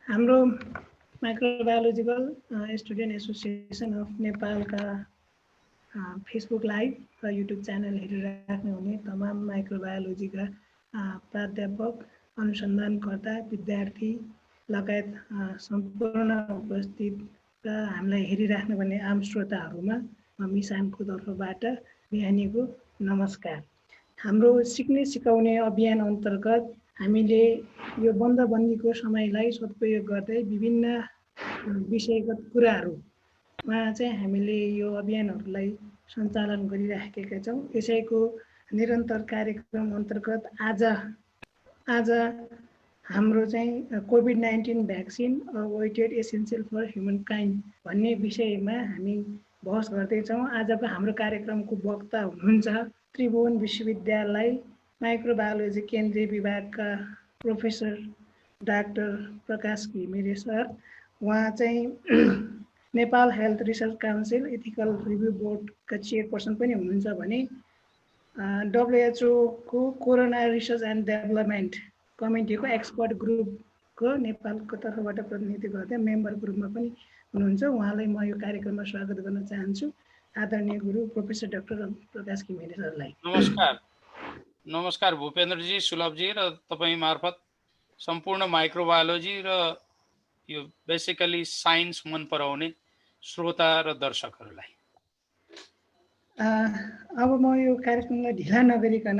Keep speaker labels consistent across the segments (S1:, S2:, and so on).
S1: हाम्रो माइक्रोबायोलोजिकल student association of नेपालका Facebook live र युट्युब च्यानल हेरिराख्नु हुने तमाम माइक्रोबायोलोजीका प्राध्यापक, अनुसन्धानकर्ता, विद्यार्थी लगायत सम्पूर्ण उपस्थित र हामीलाई हेरिराख्नुपर्ने आम श्रोताहरूमा म मिसानको तर्फबाट बिहानीको नमस्कार। हाम्रो सिक्ने सिकाउने अभियान अन्तर्गत हामीले यो बन्दबन्दीको समयलाई सदुपयोग गर्दै विभिन्न विषयगत कुराहरूमा चाहिँ हामीले यो अभियानहरूलाई सञ्चालन गरिराखेका छौँ। यसैको निरन्तर कार्यक्रम अन्तर्गत आज हाम्रो चाहिँ कोभिड-19 vaccine vetted essential for humankind भन्ने विषयमा हामी बहस गर्दैछौँ। आजको हाम्रो कार्यक्रमको वक्ता हुनुहुन्छ त्रिभुवन विश्वविद्यालय माइक्रोबायोलोजी केन्द्रीय विभागका professor doctor Prakash Ghimire sir. उहाँ चाहिँ Nepal health research council ethical review बोर्डका चेयरपर्सन पनि हुनुहुन्छ भने WHO को कोरोना रिसर्च एन्ड डेभलपमेन्ट कमिटीको एक्सपर्ट ग्रुपको नेपालको तर्फबाट प्रतिनिधित्व गर्दै मेम्बरको रूपमा पनि हुनुहुन्छ। उहाँलाई म यो कार्यक्रममा स्वागत गर्न चाहन्छु, आदरणीय गुरु प्रोफेसर डाक्टर प्रकाश घिमिरे सरलाई।
S2: नमस्कार भूपेन्द्रजी, सुलभजी र तपाईँ मार्फत सम्पूर्ण माइक्रोबायोलोजी र यो बेसिकली साइन्स मन पराउने श्रोता र दर्शकहरूलाई।
S1: अब म यो कार्यक्रमलाई ढिला नगरिकन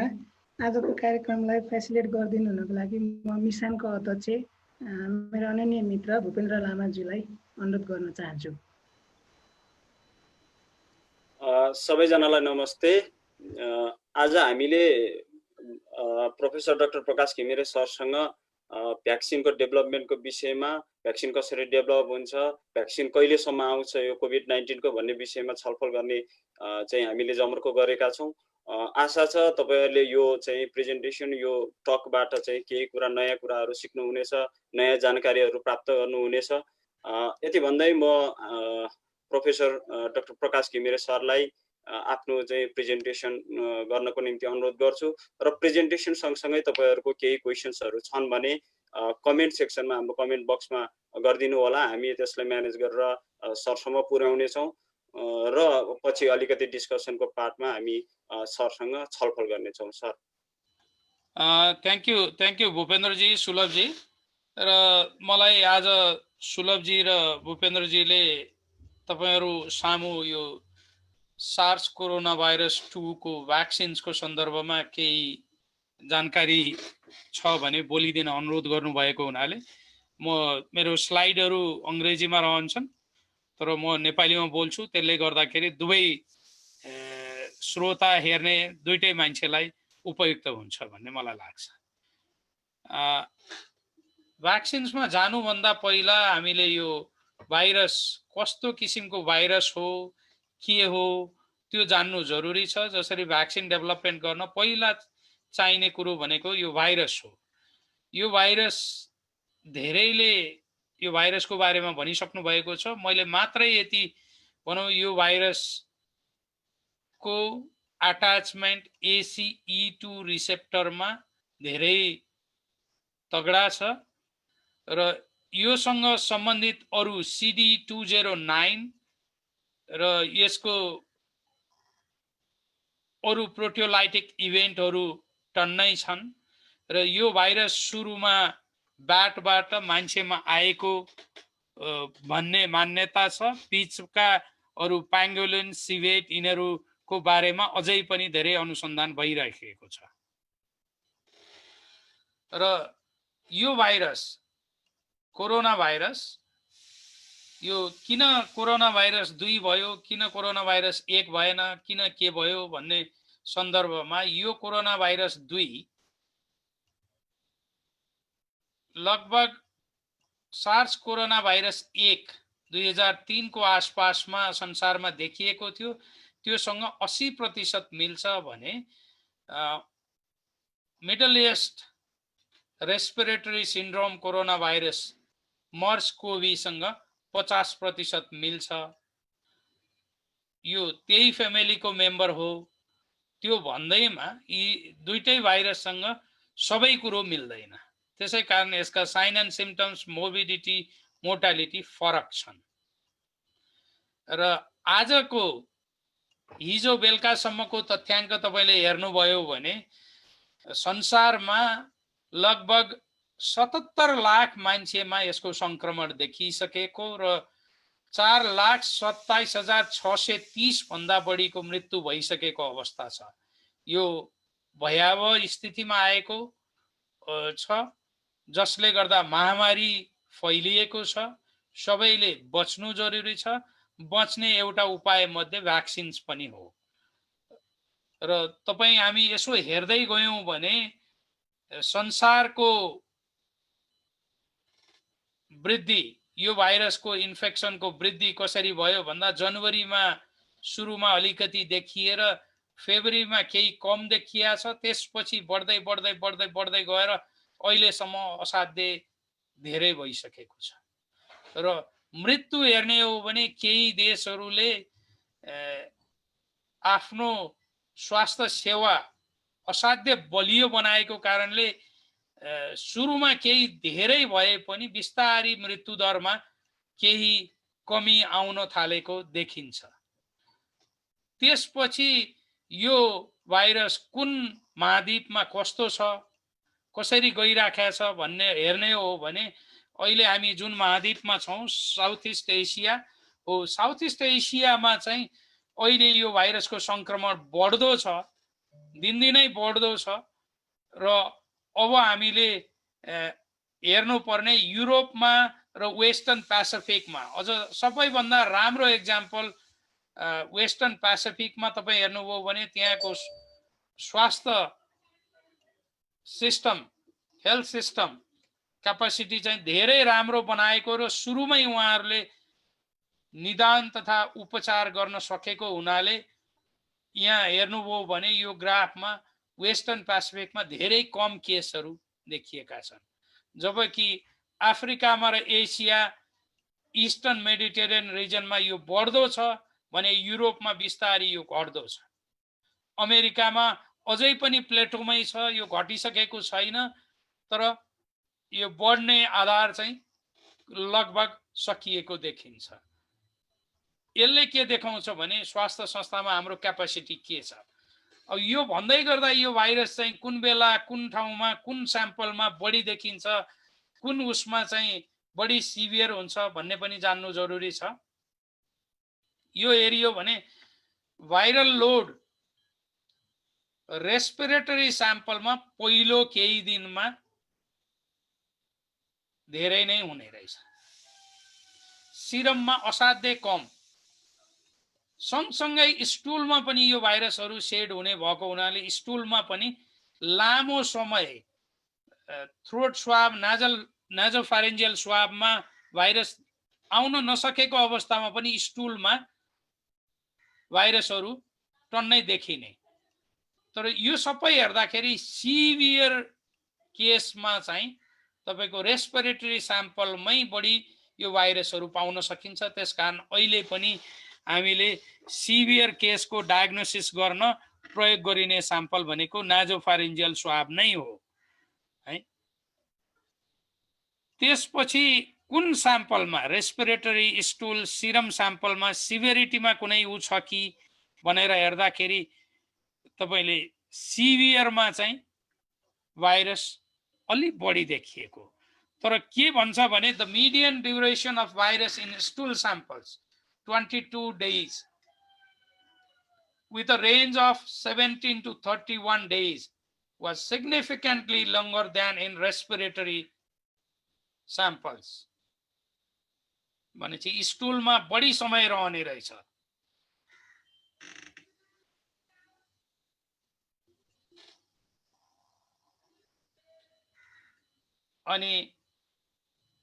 S1: आजको कार्यक्रमलाई फेसिलिटेट गरिदिनु हुनको लागि म मिसानको अध्यक्ष मेरो अनन्य मित्र भूपेन्द्र लामाज्यूलाई अनुरोध गर्न चाहन्छु।
S3: सबैजनालाई नमस्ते। आज हामीले प्रोफेसर डाक्टर प्रकाश घिमिरे सरसँग भ्याक्सिनको डेभलपमेन्टको विषयमा, भ्याक्सिन कसरी डेभलप हुन्छ, भ्याक्सिन कहिलेसम्म आउँछ यो कोभिड-19 को भन्ने विषयमा छलफल गर्ने चाहिँ हामीले जमर्को गरेका छौँ। आशा छ तपाईहरुले यो चाहिँ प्रेजेन्टेसन, यो टकबाट चाहिँ केही कुरा नयाँ कुराहरू सिक्नुहुनेछ, नयाँ जानकारीहरू प्राप्त गर्नुहुनेछ। यति भन्दै म प्रोफेसर डाक्टर प्रकाश घिमिरे सरलाई आफ्नो चाहिँ प्रेजेन्टेसन गर्नको निम्ति अनुरोध गर्छु र प्रेजेन्टेसन सँगसँगै तपाईहरुको केही क्वेशन्सहरू छन् भने कमेन्ट सेक्सनमा, हाम्रो कमेन्ट बक्समा गरिदिनु होला। हामी त्यसलाई म्यानेज गरेर सरसम्म पुर्याउने छौँ र पछि अलिकति डिस्कसनको पार्टमा हामी सरसँग छलफल गर्ने छौँ। Sir
S2: thank you Bhupendraji, Sulabhji. र मलाई आज सुलभजी र भूपेन्द्रजीले तपाईहरु सामु यो सार्स कोरोना भाइरस 2 को भ्याक्सिन्सको सन्दर्भमा केही जानकारी छ भने बोलिदिन अनुरोध गर्नुभएको हुनाले म मेरो स्लाइडहरू अंग्रेजीमा रहन्छन् तर म नेपालीमा बोल्छु। त्यसले गर्दाखेरि दुवै श्रोता हेर्ने दुईटै मान्छेलाई उपयुक्त हुन्छ भन्ने मलाई लाग्छ। भ्याक्सिन्समा जानुभन्दा पहिला हामीले यो भाइरस कस्तो किसिमको भाइरस हो, के हो, त्यो जान्नु जरुरी छ। जसरी भ्याक्सिन डेभलपमेन्ट गर्न पहिला चाहिने कुरो भनेको यो भाइरस हो। यो भाइरस धेरैले यो भाइरसको बारेमा भनिसक्नु भएको छ। मैले मात्रै यति भनौँ, यो भाइरसको अट्याचमेन्ट ACE2 रिसेप्टरमा धेरै तगडा छ र योसँग सम्बन्धित अरु CD209 र यसको अरु प्रोटियोलाइटिक इभेन्टहरू टन्नै छन् र यो भाइरस सुरुमा ब्याटबाट मान्छेमा आएको भन्ने मान्यता छ। बीचका अरु प्याङ्गोलिन, सिभेट यिनीहरूको बारेमा अझै पनि धेरै अनुसन्धान भइरहेको छ। र यो भाइरस कोरोना भाइरस, यो किन कोरोना भाइरस 2 भयो, किन कोरोना भाइरस 1 भएन, किन के भयो भन्ने सन्दर्भमा यो कोरोना भाइरस 2 लगभग सार्स कोरोना भाइरस 1 2003 को आसपासमा संसारमा देखिएको थियो। त्योसँग 80% मिल्छ भने middle east respiratory syndrome corona virus मर्स कोभीसँग 50% मिल्छ। यो त्यही फ्यामिलीको मेम्बर हो। त्यो भन्दैमा यी दुईटै भाइरससँग सबै कुरो मिल्दैन। त्यसै कारण यसका sign and symptoms, morbidity, mortality फरक छन्। र आजको हिजो बेलुकासम्मको तथ्याङ्क तपाईँले हेर्नुभयो भने संसारमा लगभग 77 लाख मान्छेमा यसको संक्रमण देखिसकेको र 4,27,630 भन्दा बढीको मृत्यु भइसकेको अवस्था छ। यो भयावह स्थितिमा आएको छ, जसले गर्दा महामारी फैलिएको छ। सबैले बच्नु जरुरी छ। बच्ने एउटा उपाय मध्ये भ्याक्सिन्स पनि हो। र हामी यसो हेर्दै गयौं भने संसारको वृद्धि, यो भाइरसको इन्फेक्सनको वृद्धि कसरी भयो भन्दा जनवरीमा सुरुमा अलिकति देखिएर फेब्रुअरीमा केही कम देखिया छ, त्यसपछि बढ्दै बढ्दै बढ्दै बढ्दै गएर अहिलेसम्म असाध्यै धेरै भइसकेको छ। र मृत्यु हेर्ने हो भने केही देशहरूले आफ्नो स्वास्थ्य सेवा असाध्य बलियो बनाएको कारणले सुरुमा केही धेरै भए पनि बिस्तारै मृत्यु दरमा केही कमी आउन थालेको देखिन्छ। त्यसपछि यो भाइरस कुन महाद्वीपमा कस्तो छ, कसरी गइराखेको छ भन्ने हेर्ने हो भने अहिले हामी जुन महाद्वीपमा छौं, साउथ इस्ट एसिया हो। साउथ इस्ट एसियामा चाहिँ अहिले यो भाइरसको संक्रमण बढ्दो छ, दिनदिनै बढ्दो छ। र अब हामीले हेर्नुपर्ने युरोपमा र वेस्टर्न पेसिफिकमा अझ सबैभन्दा राम्रो एक्जाम्पल वेस्टर्न पेसिफिकमा तपाईँ हेर्नुभयो भने त्यहाँको स्वास्थ्य सिस्टम, हेल्थ सिस्टम क्यापासिटी चाहिँ धेरै राम्रो बनाएको र सुरुमै उहाँहरूले निदान तथा उपचार गर्न सकेको हुनाले यहाँ हेर्नुभयो भने यो ग्राफमा वेस्टर्न पेसिफिकमा धेरै कम केसहरू देखिएका छन्, जबकि अफ्रिकामा र एसिया, इस्टर्न मेडिटेरियन रिजनमा यो बढ्दो छ भने युरोपमा बिस्तारै यो घट्दो छ। अमेरिकामा अझै पनि प्लेटोमै छ, यो घटिसकेको छैन, तर यो बढ्ने आधार चाहिँ लगभग सकिएको देखिन्छ। यसले के देखाउँछ भने स्वास्थ्य संस्थामा हाम्रो क्यापासिटी के छ। अब यो भन्दै गर्दा यो भाइरस चाहिँ कुन बेला, कुन ठाउँमा, कुन स्याम्पलमा बढी देखिन्छ, कुन उसमा चाहिँ बढी सिभियर हुन्छ भन्ने पनि जान्नु जरुरी छ। यो हेरियो भने भाइरल लोड रेस्पिरेटरी स्याम्पलमा पहिलो केही दिनमा धेरै नै हुने रहेछ, सिरममा असाध्यै कम। सँगसँगै स्टुलमा पनि यो भाइरसहरू सेड हुने भएको हुनाले स्टुलमा पनि लामो समय थ्रोट स्वाब, नाजोफारेन्जियल स्वाबमा भाइरस आउन नसकेको अवस्थामा पनि स्टुलमा भाइरसहरू टन्नै देखिने। तर यो सबै हेर्दाखेरि सिभियर केसमा चाहिँ तपाईको रेस्पिरेटरी स्याम्पलमै बढी यो भाइरसहरू पाउन सकिन्छ। त्यसकारण अहिले पनि हामीले सिभियर केसको डायग्नोसिस गर्न प्रयोग गरिने स्याम्पल भनेको नाजोफारेन्जियल स्वाब नै हो है। त्यसपछि कुन स्याम्पलमा रेस्पिरेटरी, स्टुल, सिरम स्याम्पलमा सिभियरिटीमा कुनै उ छ कि भनेर हेर्दाखेरि तपाईले सिभियरमा चाहिँ भाइरस अलि बढी देखिएको। तर के भन्छ भने the median duration of virus in stool samples 22 days with a range of 17 to 31 days was significantly longer than in respiratory samples. भनेपछि स्टुलमा बढी समय रहने रहेछ। अनि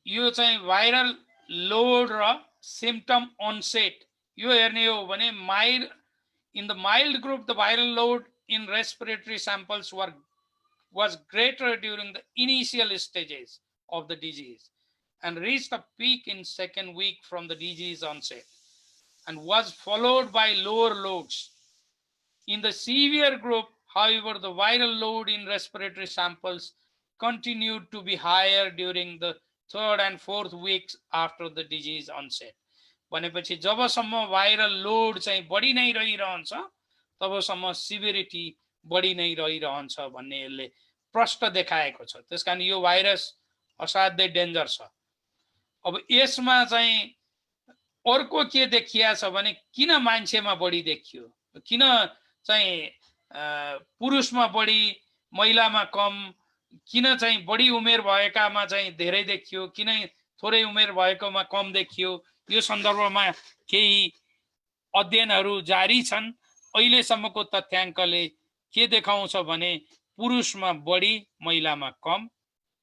S2: यो चाहिँ भाइरल लोड र symptom onset यो हेर्ने हो भने mild, in the mild group the viral load in respiratory samples was greater during the initial stages of the disease and reached a peak in second week from the disease onset and was followed by lower loads. In the severe group, however, the viral load in respiratory samples continued to be higher during the 3rd and 4th weeks after the disease onset. भनेपछि जबसम्म viral load चाहिँ बढी नै रहिरहन्छ तबसम्म severity बढी नै रहिरहन्छ भन्ने यसले प्रष्ट देखाएको छ। त्यसकारण यो भाइरस असाध्यै डेन्जर छ। अब यसमा चाहिँ अर्को के देखिया छ भने किन मान्छेमा बढी देखियो, किन चाहिँ पुरुषमा बढी महिलामा कम, किन चाहिँ बढी उमेर भएकामा चाहिँ धेरै देखियो, किन थोरै उमेर भएकोमा कम देखियो, यो सन्दर्भमा केही अध्ययनहरू जारी छन्। अहिलेसम्मको तथ्याङ्कले के देखाउँछ भने पुरुषमा बढी महिलामा कम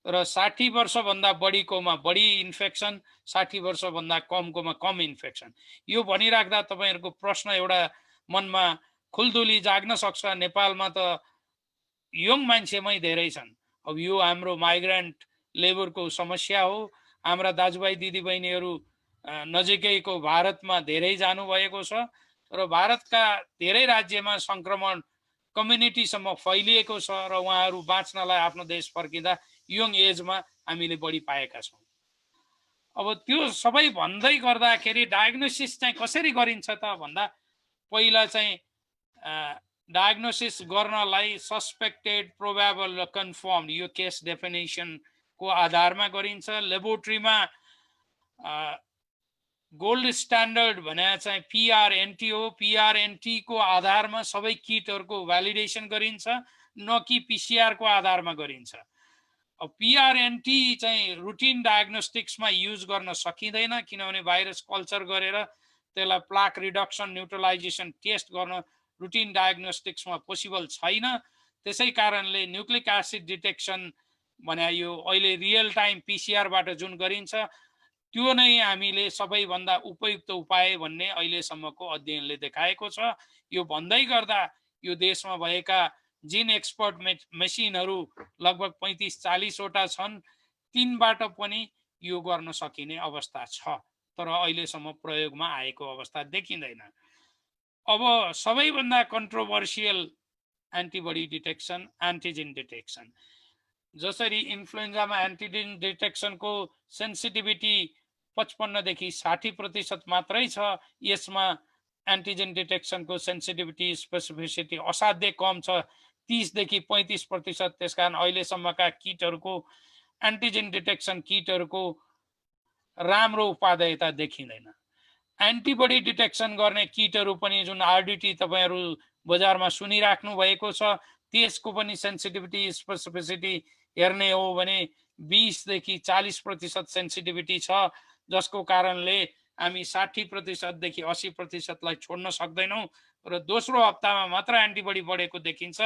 S2: र 60 वर्षभन्दा बढीकोमा बढी इन्फेक्सन, 60 वर्षभन्दा कमकोमा कम इन्फेक्सन। यो भनिराख्दा तपाईँहरूको प्रश्न एउटा मनमा खुल्दुली जाग्न सक्छ, नेपालमा त यङ मान्छेमै धेरै छन्। अब यो हाम्रो माइग्रेन्ट लेबरको समस्या हो। हाम्रा दाजुभाइ दिदीबहिनीहरू नजिकैको भारतमा धेरै जानुभएको छ र भारतका धेरै राज्यमा सङ्क्रमण कम्युनिटीसम्म फैलिएको छ र उहाँहरू बाँच्नलाई आफ्नो देश फर्किँदा यङ एजमा हामीले बढी पाएका छौँ। अब त्यो सबै भन्दै गर्दाखेरि डायग्नोसिस चाहिँ कसरी गरिन्छ त भन्दा पहिला चाहिँ डायग्नोसिस गर्नलाई सस्पेक्टेड, प्रोबेबल र कन्फर्म यो केस डेफिनेसनको आधारमा गरिन्छ। लेबोरेटरीमा गोल्ड स्ट्यान्डर्ड भने चाहिँ PRNT हो। PRNT को आधारमा सबै किटहरूको भ्यालिडेसन गरिन्छ, न कि PCR को आधारमा गरिन्छ। अब PRNT चाहिँ रुटिन डायग्नोस्टिक्समा युज गर्न सकिँदैन, किनभने भाइरस कल्चर गरेर त्यसलाई प्लाक रिडक्सन न्युट्रलाइजेसन टेस्ट गर्न रुटिन डायग्नोस्टिक्समा पोसिबल छैन। त्यसै कारणले न्युक्लिक एसिड डिटेक्सन भने यो अहिले रियल टाइम PCR बाट जुन गरिन्छ त्यो नै हामीले सबैभन्दा उपयुक्त उपाय भन्ने अहिलेसम्मको अध्ययनले देखाएको छ। यो भन्दै गर्दा यो देशमा भएका जिन एक्सपर्ट मेसिनहरू लगभग 35-40 वटा छन्, तिनबाट पनि यो गर्न सकिने अवस्था छ, तर अहिलेसम्म प्रयोगमा आएको अवस्था देखिँदैन। अब सबैभन्दा controversial antibody detection, antigen detection. जसरी इन्फ्लुएन्जामा एन्टिजेन डिटेक्सनको सेन्सिटिभिटी 55 देखि 60% मात्रै छ, यसमा एन्टिजेन डिटेक्सनको सेन्सिटिभिटी स्पेसिफिसिटी असाध्यै कम छ, 30 देखि 35%। त्यसकारण अहिलेसम्मका किटहरूको एन्टिजेन डिटेक्सन किटहरूको राम्रो उपादेयता देखिँदैन। एन्टिबडी डिटेक्सन गर्ने किटहरू पनि जुन RDT तपाईँहरू बजारमा सुनिराख्नु भएको छ, त्यसको पनि सेन्सिटिभिटी स्पेसिफिसिटी हेर्ने हो भने 20 देखि 40% सेन्सिटिभिटी छ, जसको कारणले हामी 60% देखि 80% लाई छोड्न सक्दैनौँ र दोस्रो हप्तामा मात्र एन्टिबडी बढेको देखिन्छ,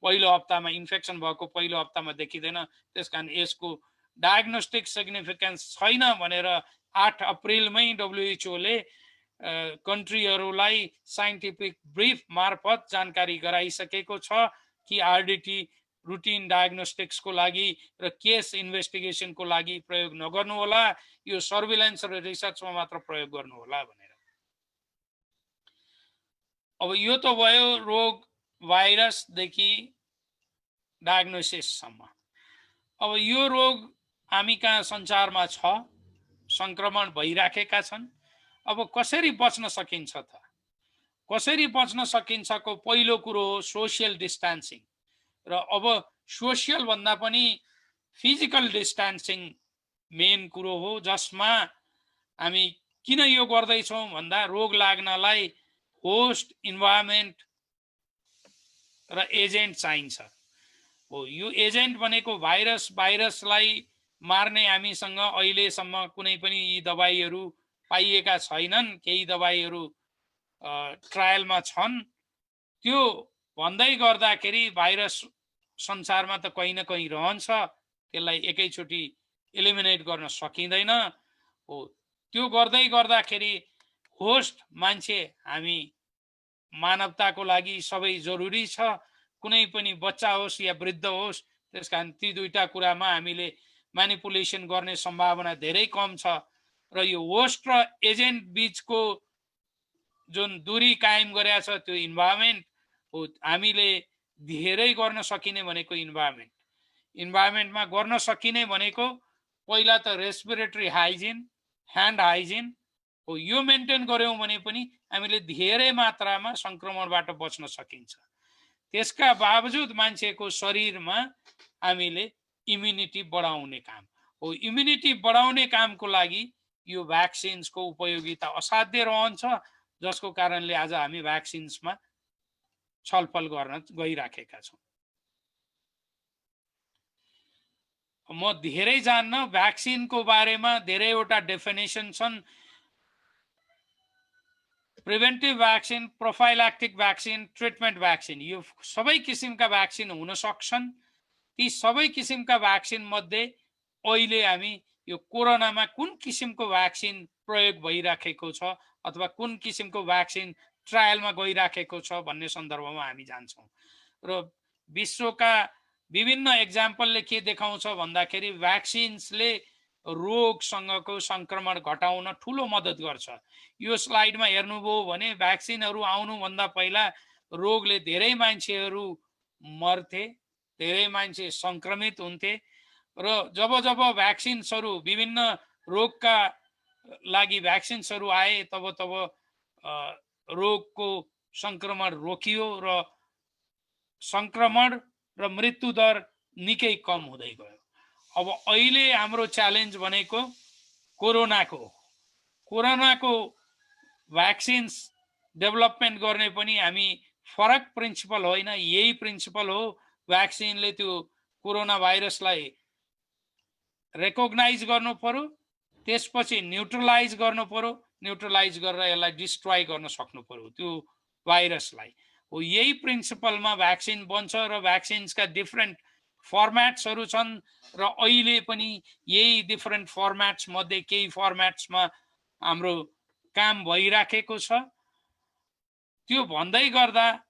S2: पहिलो हप्तामा इन्फेक्सन भएको पहिलो हप्तामा देखिँदैन। त्यसकारण यसको डायग्नोस्टिक सिग्निफिकेन्स छैन भनेर 8 अप्रिलमै WHO ले कन्ट्रीहरूलाई साइन्टिफिक ब्रिफ मार्फत जानकारी गराइसकेको छ कि RDT रुटिन डायग्नोस्टिक्सको लागि र केस इन्भेस्टिगेसनको लागि प्रयोग नगर्नु होला, यो सर्भिलेन्स र रिसर्चमा मात्र प्रयोग गर्नु होला भनेर। अब यो त भयो रोग भाइरसदेखि डायग्नोसिससम्म। अब यो रोग हामी कहाँ संसारमा छ, संक्रमण भइराखेका छन्। अब कसरी बच्न सकिन्छ त? कसरी बच्न सकिन्छको पहिलो कुरो हो सोसियल डिस्टेन्सिङ, र अब सोसियल भन्दा पनि फिजिकल डिस्टेन्सिङ मेन कुरो हो, जसमा हामी किन यो गर्दैछौँ भन्दा रोग लाग्नलाई होस्ट, इन्भाइरोमेन्ट र एजेन्ट चाहिन्छ हो। यो एजेन्ट भनेको भाइरसलाई मार्ने हामीसँग अहिलेसम्म कुनै पनि यी दबाईहरू पाइएका छैनन्, केही दबाईहरू ट्रायलमा छन्। त्यो भन्दै गर्दाखेरि भाइरस संसारमा त कहीँ न कहीँ रहन्छ, त्यसलाई एकैचोटि एलिमिनेट गर्न सकिँदैन हो। त्यो गर्दै गर्दाखेरि होस्ट मान्छे हामी मानवताको लागि सबै जरुरी छ, कुनै पनि बच्चा होस् या वृद्ध होस्। त्यसकारण ती दुईटा कुरामा हामीले म्यानिपुलेसन गर्ने सम्भावना धेरै कम छ र यो होस्ट र एजेन्ट बीचको जुन दूरी कायम गरेका छ त्यो इन्भाइरोमेन्ट हो। हामीले धेरै गर्न सकिने भनेको इन्भाइरोमेन्ट। इन्भाइरोमेन्टमा गर्न सकिने भनेको पहिला त रेस्पिरेटरी हाइजिन, ह्यान्ड हाइजिन हो, यो मेन्टेन गर्यौँ भने पनि हामीले धेरै मात्रामा सङ्क्रमणबाट बच्न सकिन्छ। त्यसका बावजुद मान्छेको शरीरमा हामीले इम्युनिटी बढाउने काम हो। इम्युनिटी बढाउने कामको लागि यो भ्याक्सिन्सको उपयोगिता असाध्य रहन्छ, जसको कारणले आज हामी भ्याक्सिन्समा छलफल गर्न गइराखेका छौँ। म धेरै जान्न, भ्याक्सिनको बारेमा धेरैवटा डेफिनेसन छन्। Preventive vaccine, prophylactic vaccine, treatment vaccine, यो सबै किसिमका भ्याक्सिन हुन सक्छन्। ती सबै किसिमका भ्याक्सिन मध्ये अहिले हामी यो कोरोनामा कुन किसिमको भ्याक्सिन प्रयोग भइराखेको छ अथवा कुन किसिमको भ्याक्सिन ट्रायलमा गइराखेको छ भन्ने सन्दर्भमा हामी जान्छौँ। र विश्वका विभिन्न एक्जाम्पलले के देखाउँछ भन्दाखेरि भ्याक्सिन्सले रोगसँगको सङ्क्रमण घटाउन ठुलो मद्दत गर्छ। यो स्लाइडमा हेर्नुभयो भने भ्याक्सिनहरू आउनुभन्दा पहिला रोगले धेरै मान्छेहरू मर्थे, धेरै मान्छे सङ्क्रमित हुन्थे, र जब जब भ्याक्सिन्सहरू विभिन्न रोगका लागि भ्याक्सिन्सहरू आए तब तब रोगको सङ्क्रमण रोकियो र सङ्क्रमण र मृत्यु दर निकै कम हुँदै गयो। अब अहिले हाम्रो च्यालेन्ज भनेको कोरोनाको भ्याक्सिन्स डेभलपमेन्ट गर्ने पनि हामी फरक प्रिन्सिपल होइन, यही प्रिन्सिपल हो। भ्याक्सिनले त्यो कोरोना भाइरसलाई रेकग्नाइज गर्नु पर्यो, त्यसपछि न्युट्रलाइज गर्नु पर्यो, न्युट्रलाइज गरेर यसलाई डिस्ट्रोय गर्न सक्नु पर्यो त्यो भाइरसलाई। हो, यही प्रिन्सिपलमा भ्याक्सिन बन्छ र भ्याक्सिन्सका डिफ्रेन्ट फर्म्याट्सहरू छन् र अहिले पनि यही डिफ्रेन्ट फर्म्याट्स मध्ये केही फर्म्याट्समा हाम्रो काम भइराखेको छ। त्यो भन्दै गर्दा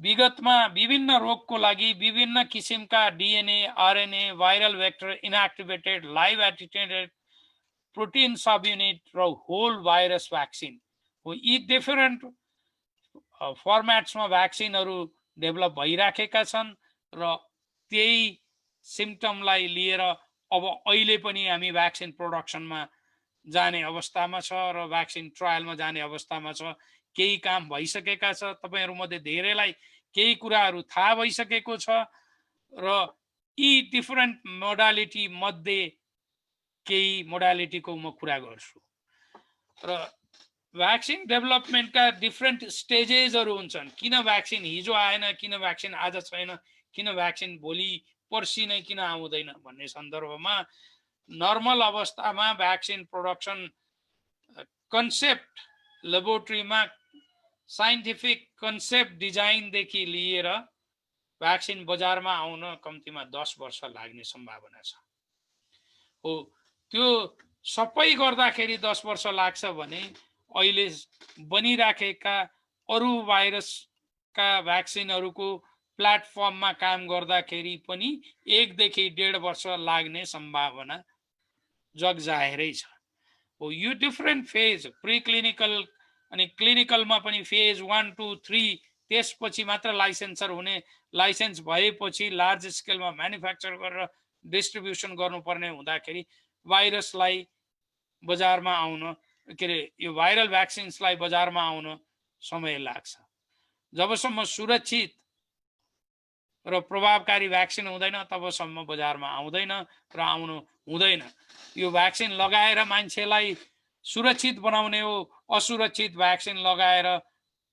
S2: विगतमा विभिन्न रोगको लागि विभिन्न किसिमका DNA, RNA, viral vector, inactivated, live एटिटेटेड प्रोटिन सब युनिट र होल भाइरस भ्याक्सिन हो, यी डिफरेन्ट फर्म्याट्समा भ्याक्सिनहरू डेभलप भइराखेका छन् र त्यही सिम्पटमलाई लिएर अब अहिले पनि हामी भ्याक्सिन प्रोडक्सनमा जाने अवस्थामा छ र भ्याक्सिन ट्रायलमा जाने अवस्थामा छ। केही काम भइसकेका छ, तपाईँहरूमध्ये धेरैलाई केही कुराहरू थाहा भइसकेको छ र यी डिफरेन्ट मोडालिटी मध्ये केही मोडालिटीको म कुरा गर्छु। र भ्याक्सिन डेभलपमेन्टका डिफरेन्ट स्टेजेसहरू हुन्छन्। किन भ्याक्सिन हिजो आएन, किन भ्याक्सिन आज छैन, किन भ्याक्सिन भोलि पर्सि नै किन आउँदैन भन्ने सन्दर्भमा नर्मल अवस्थामा भ्याक्सिन प्रोडक्सन कन्सेप्ट लेबोरेटरीमा साइन्टिफिक कन्सेप्ट डिजाइनदेखि लिएर भ्याक्सिन बजारमा आउन कम्तीमा 10 वर्ष लाग्ने सम्भावना छ। हो, त्यो सबै गर्दाखेरि 10 वर्ष लाग्छ भने अहिले बनिराखेका अरू भाइरसका भ्याक्सिनहरूको प्लेटफर्ममा काम गर्दाखेरि पनि 1 देखि 1.5 वर्ष लाग्ने सम्भावना जगजाहेरै छ। हो, यो डिफरेन्ट फेज, प्री क्लिनिकल अनि क्लिनिकलमा पनि फेज 1, 2, 3, त्यसपछि मात्र लाइसेन्सर हुने, लाइसेन्स भएपछि लार्ज स्केलमा म्यानुफ्याक्चर गरेर डिस्ट्रिब्युसन गर्नुपर्ने हुँदाखेरि भाइरसलाई बजारमा आउन, के अरे यो भाइरल भ्याक्सिन्सलाई बजारमा आउन समय लाग्छ। जबसम्म सुरक्षित र प्रभावकारी भ्याक्सिन हुँदैन तबसम्म बजारमा आउँदैन र आउनु हुँदैन। यो भ्याक्सिन लगाएर मान्छेलाई सुरक्षित बनाउने हो, असुरक्षित भ्याक्सिन लगाएर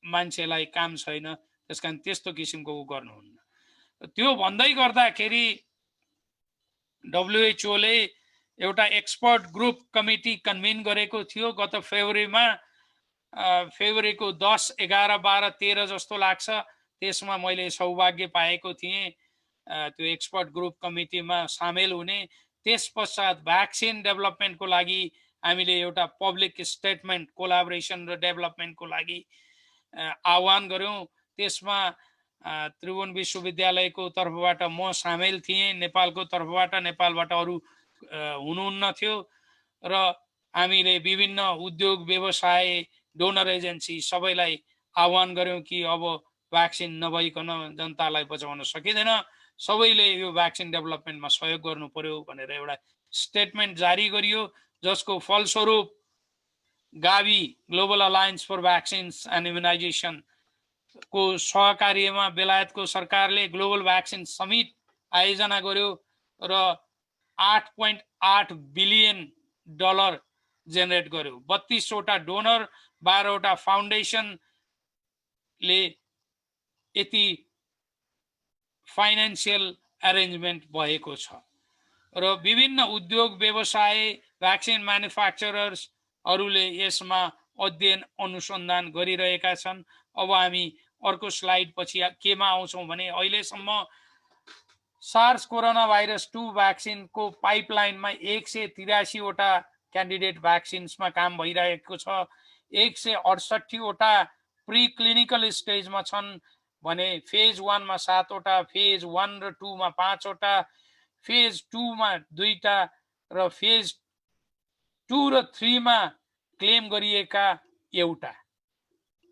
S2: मान्छेलाई काम छैन, त्यसकारण त्यस्तो किसिमको गर्नुहुन्न। त्यो भन्दै गर्दाखेरि WHO ले एउटा एक्सपर्ट ग्रुप कमिटी कन्भिन गरेको थियो गत फेब्रुअरीमा, फेब्रुअरीको 10, 11, 12, 13 जस्तो लाग्छ। त्यसमा मैले सौभाग्य पाएको थिएँ त्यो एक्सपर्ट ग्रुप कमिटीमा सामेल हुने। त्यस पश्चात भ्याक्सिन डेभलपमेन्टको लागि हामीले एउटा पब्लिक स्टेटमेन्ट कोलाबोरेसन र डेभलपमेन्टको लागि आह्वान गऱ्यौँ। त्यसमा त्रिभुवन विश्वविद्यालयको तर्फबाट म सामेल थिएँ, नेपालको तर्फबाट, नेपालबाट अरू हुनुहुन्न थियो र हामीले विभिन्न उद्योग, व्यवसाय, डोनर एजेन्सी सबैलाई आह्वान गऱ्यौँ कि अब भ्याक्सिन नभइकन जनतालाई बचाउन सकिँदैन, सबैले यो भ्याक्सिन डेभलपमेन्टमा सहयोग गर्नु पर्यो भनेर एउटा स्टेटमेन्ट जारी गरियो, जसको फलस्वरूप Gavi Global Alliance for Vaccines and Immunisation को सहकार्यमा बेलायतको सरकारले ग्लोबल भ्याक्सिन समिट आयोजना गर्यो र 8.8 बिलियन डलर जेनेरेट गर्यो। 32 वटा डोनर, 12 वटा फाउन्डेसनले यति फाइनेन्सियल एरेन्जमेन्ट भएको छ र विभिन्न उद्योग व्यवसाय, भ्याक्सिन म्यानुफ्याक्चरर्सहरूले यसमा अध्ययन अनुसन्धान गरिरहेका छन्। अब हामी अर्को स्लाइड पछि केमा आउँछौँ भने अहिलेसम्म सार्स कोरोना भाइरस 2 भ्याक्सिनको पाइपलाइनमा 183 वटा क्यान्डिडेट भ्याक्सिन्समा काम भइरहेको छ। 168 वटा प्री क्लिनिकल स्टेजमा छन् भने फेज 1 मा 7 वटा, फेज 1 र 2 मा 5 वटा, फेज 2 मा 2 टा र फेज 2 र 3 मा क्लेम गरिएका एउटा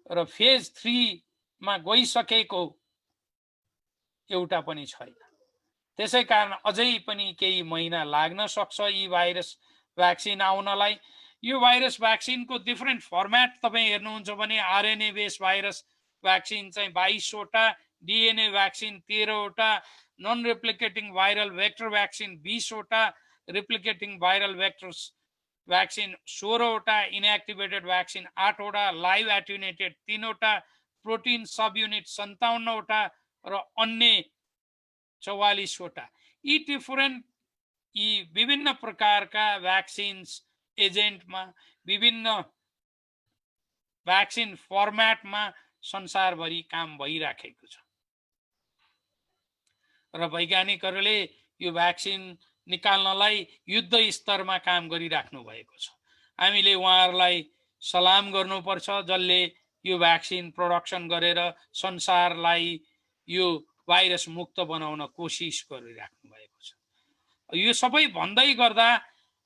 S2: र फेज 3 मा गइसकेको एउटा पनि छैन। त्यसै कारण अझै पनि केही महिना लाग्न सक्छ यी भाइरस भ्याक्सिन आउनलाई। यो भाइरस भ्याक्सिनको डिफरेन्ट फर्मेट तपाईँ हेर्नुहुन्छ भने आरएनए बेस भाइरस भ्याक्सिन चाहिँ 22 वटा, डिएनए भ्याक्सिन 13 वटा, नन रेप्लिकेटिङ भाइरल भेक्टर भ्याक्सिन 20 वटा, रेप्लिकेटिङ भाइरल भेक्टर्स भ्याक्सिन 16 वटा, इनएक्टिभेटेड भ्याक्सिन 8 वटा, लाइभ एट्युनेटेड 3 वटा, प्रोटिन सब युनिट 57 वटा र अन्य 44 वटा। यी विभिन्न प्रकारका भ्याक्सिन्स एजेन्टमा, विभिन्न भ्याक्सिन फर्मेटमा संसारभरि काम भइराखेको छ र वैज्ञानिकहरूले यो भ्याक्सिन निकाल्नलाई युद्ध स्तरमा काम गरिराख्नु भएको छ। हामीले उहाँहरूलाई सलाम गर्नुपर्छ जसले यो भ्याक्सिन प्रोडक्सन गरेर संसारलाई यो भाइरस मुक्त बनाउन कोसिस गरिराख्नु भएको छ। यो सबै भन्दै गर्दा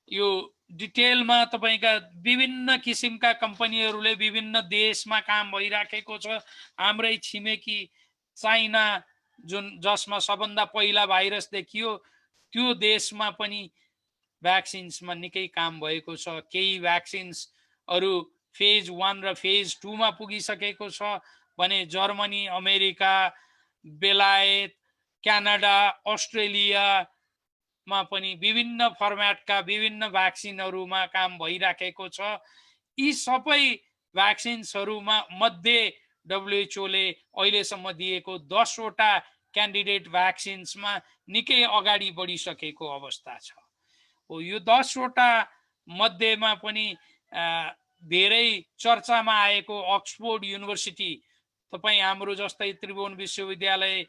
S2: यो डिटेलमा तपाईका विभिन्न किसिमका कम्पनीहरूले विभिन्न देशमा काम भइराखेको छ। हाम्रै छिमेकी चाइना जसमा सबभन्दा पहिला भाइरस देखियो त्यो देशमा पनि भ्याक्सिन्समा निकै काम भएको छ। केही भ्याक्सिन्सहरू फेज 1 र फेज 2 मा पुगिसकेको छ भने जर्मनी, अमेरिका, बेलायत, क्यानाडा, अस्ट्रेलियामा पनि विभिन्न फर्मेटका विभिन्न भ्याक्सिनहरूमा काम भइराखेको छ। यी सबै भ्याक्सिन्सहरूमा मध्ये WHO ले अहिलेसम्म दिएको 10 वटा क्यान्डिडेट भ्याक्सिन्समा निकै अगाडि बढिसकेको अवस्था छ। यो 10 वटा मध्येमा पनि धेरै चर्चामा आएको अक्सफोर्ड युनिभर्सिटी, तपाईँ हाम्रो जस्तै त्रिभुवन विश्वविद्यालय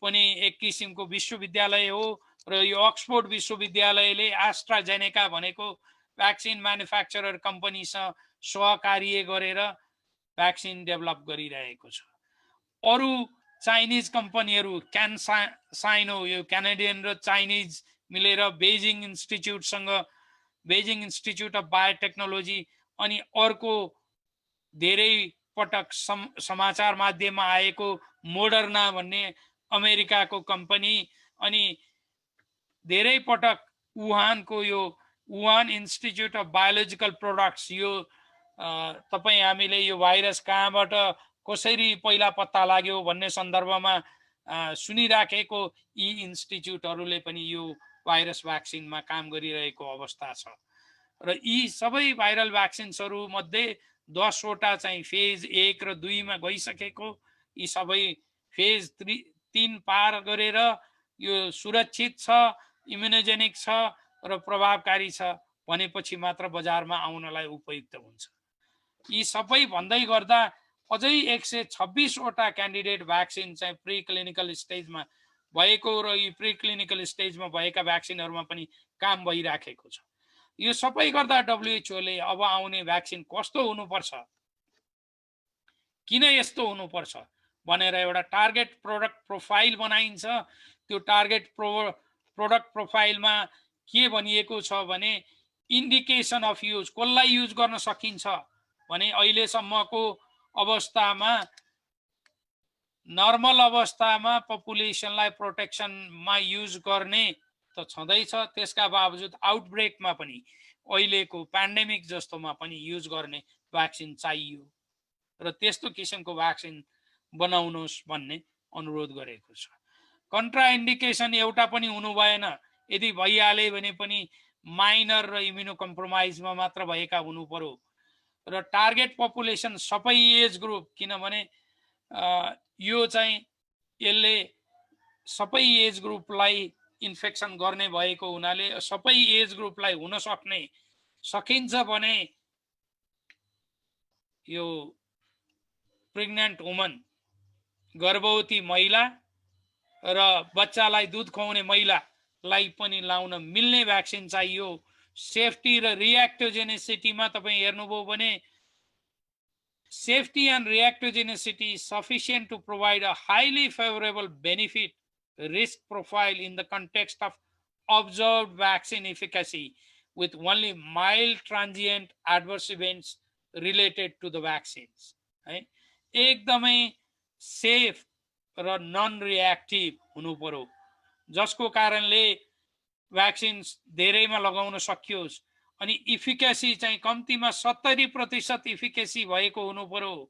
S2: पनि एक किसिमको विश्वविद्यालय हो र यो अक्सफोर्ड विश्वविद्यालयले एस्ट्राजेनेका भनेको भ्याक्सिन म्यानुफ्याक्चरर कम्पनीसँग सहकार्य गरेर भ्याक्सिन डेभलप गरिरहेको छ। अरू चाइनिज कम्पनीहरू क्यानसाइनो, यो क्यानाडियन र चाइनिज मिलेर बेजिङ इन्स्टिच्युट अफ बायोटेक्नोलोजी, अनि अर्को धेरै पटक समाचार माध्यममा आएको मोडर्ना भन्ने अमेरिकाको कम्पनी, अनि धेरै पटक वुहानको यो Wuhan institute of biological products, यो तपाईँ हामीले यो भाइरस कहाँबाट कसरी पहिला पत्ता लाग्यो भन्ने सन्दर्भमा सुनिराखेको यी इन्स्टिच्युटहरूले पनि यो भाइरस भ्याक्सिनमा काम गरिरहेको अवस्था छ र यी सबै भाइरल भ्याक्सिन्सहरू मध्ये 10 वटा चाहिँ फेज 1 र 2 मा गइसकेको, यी सबै फेज 3 पार गरेर यो सुरक्षित छ, इम्युनोजेनिक छ र प्रभावकारी छ भनेपछि मात्र बजारमा आउनलाई उपयुक्त हुन्छ। यी सबै भन्दै गर्दा अझै 126 वटा क्यान्डिडेट भ्याक्सिन चाहिँ प्री क्लिनिकल स्टेजमा भएको र यी प्री क्लिनिकल स्टेजमा भएका भ्याक्सिनहरूमा पनि काम भइराखेको छ। यो सबै गर्दा WHO ले अब आउने भ्याक्सिन कस्तो हुनुपर्छ, किन यस्तो हुनुपर्छ भनेर एउटा टार्गेट प्रोडक्ट प्रोफाइल बनाइन्छ। त्यो टार्गेट प्रोडक्ट प्रोफाइलमा के भनिएको छ भने इन्डिकेसन अफ युज, कसलाई युज गर्न सकिन्छ भने अहिलेसम्मको अवस्थामा नर्मल अवस्थामा पपुलेसनलाई प्रोटेक्सनमा युज गर्ने त छँदैछ, त्यसका बावजुद आउटब्रेकमा पनि अहिलेको पेन्डेमिक जस्तोमा पनि युज गर्ने भ्याक्सिन चाहियो र त्यस्तो किसिमको भ्याक्सिन बनाउनुहोस् भन्ने अनुरोध गरेको छ। कन्ट्राइन्डिकेसन एउटा पनि हुनु भएन, यदि भइहाले भने पनि माइनर र इम्युनो कम्प्रोमाइजमा मात्र भएका हुनु पर्यो र टार्गेट पपुलेसन सबै एज ग्रुप, किनभने यो चाहिँ यसले सबै एज ग्रुपलाई इन्फेक्सन गर्ने भएको हुनाले सबै एज ग्रुपलाई हुन सकिन्छ भने यो प्रेग्नेन्ट वुमन, गर्भवती महिला र बच्चालाई दुध खुवाउने महिलालाई पनि लाउन मिल्ने भ्याक्सिन चाहियो। सेफ्टी र रिएक्टोजेनेसिटीमा तपाईँ हेर्नुभयो भने safety and reactogenicity sufficient to provide a highly favorable benefit risk profile in the context of observed vaccine efficacy with only mild transient adverse events related to the vaccines. है एकदमै safe र non reactive हुनु पर्यो, जसको कारणले vaccine धेरैमा लगाउन सकियोस् अनि इफिकेसी चाहिँ कम्तीमा 70% इफिकेसी भएको हुनु पर्यो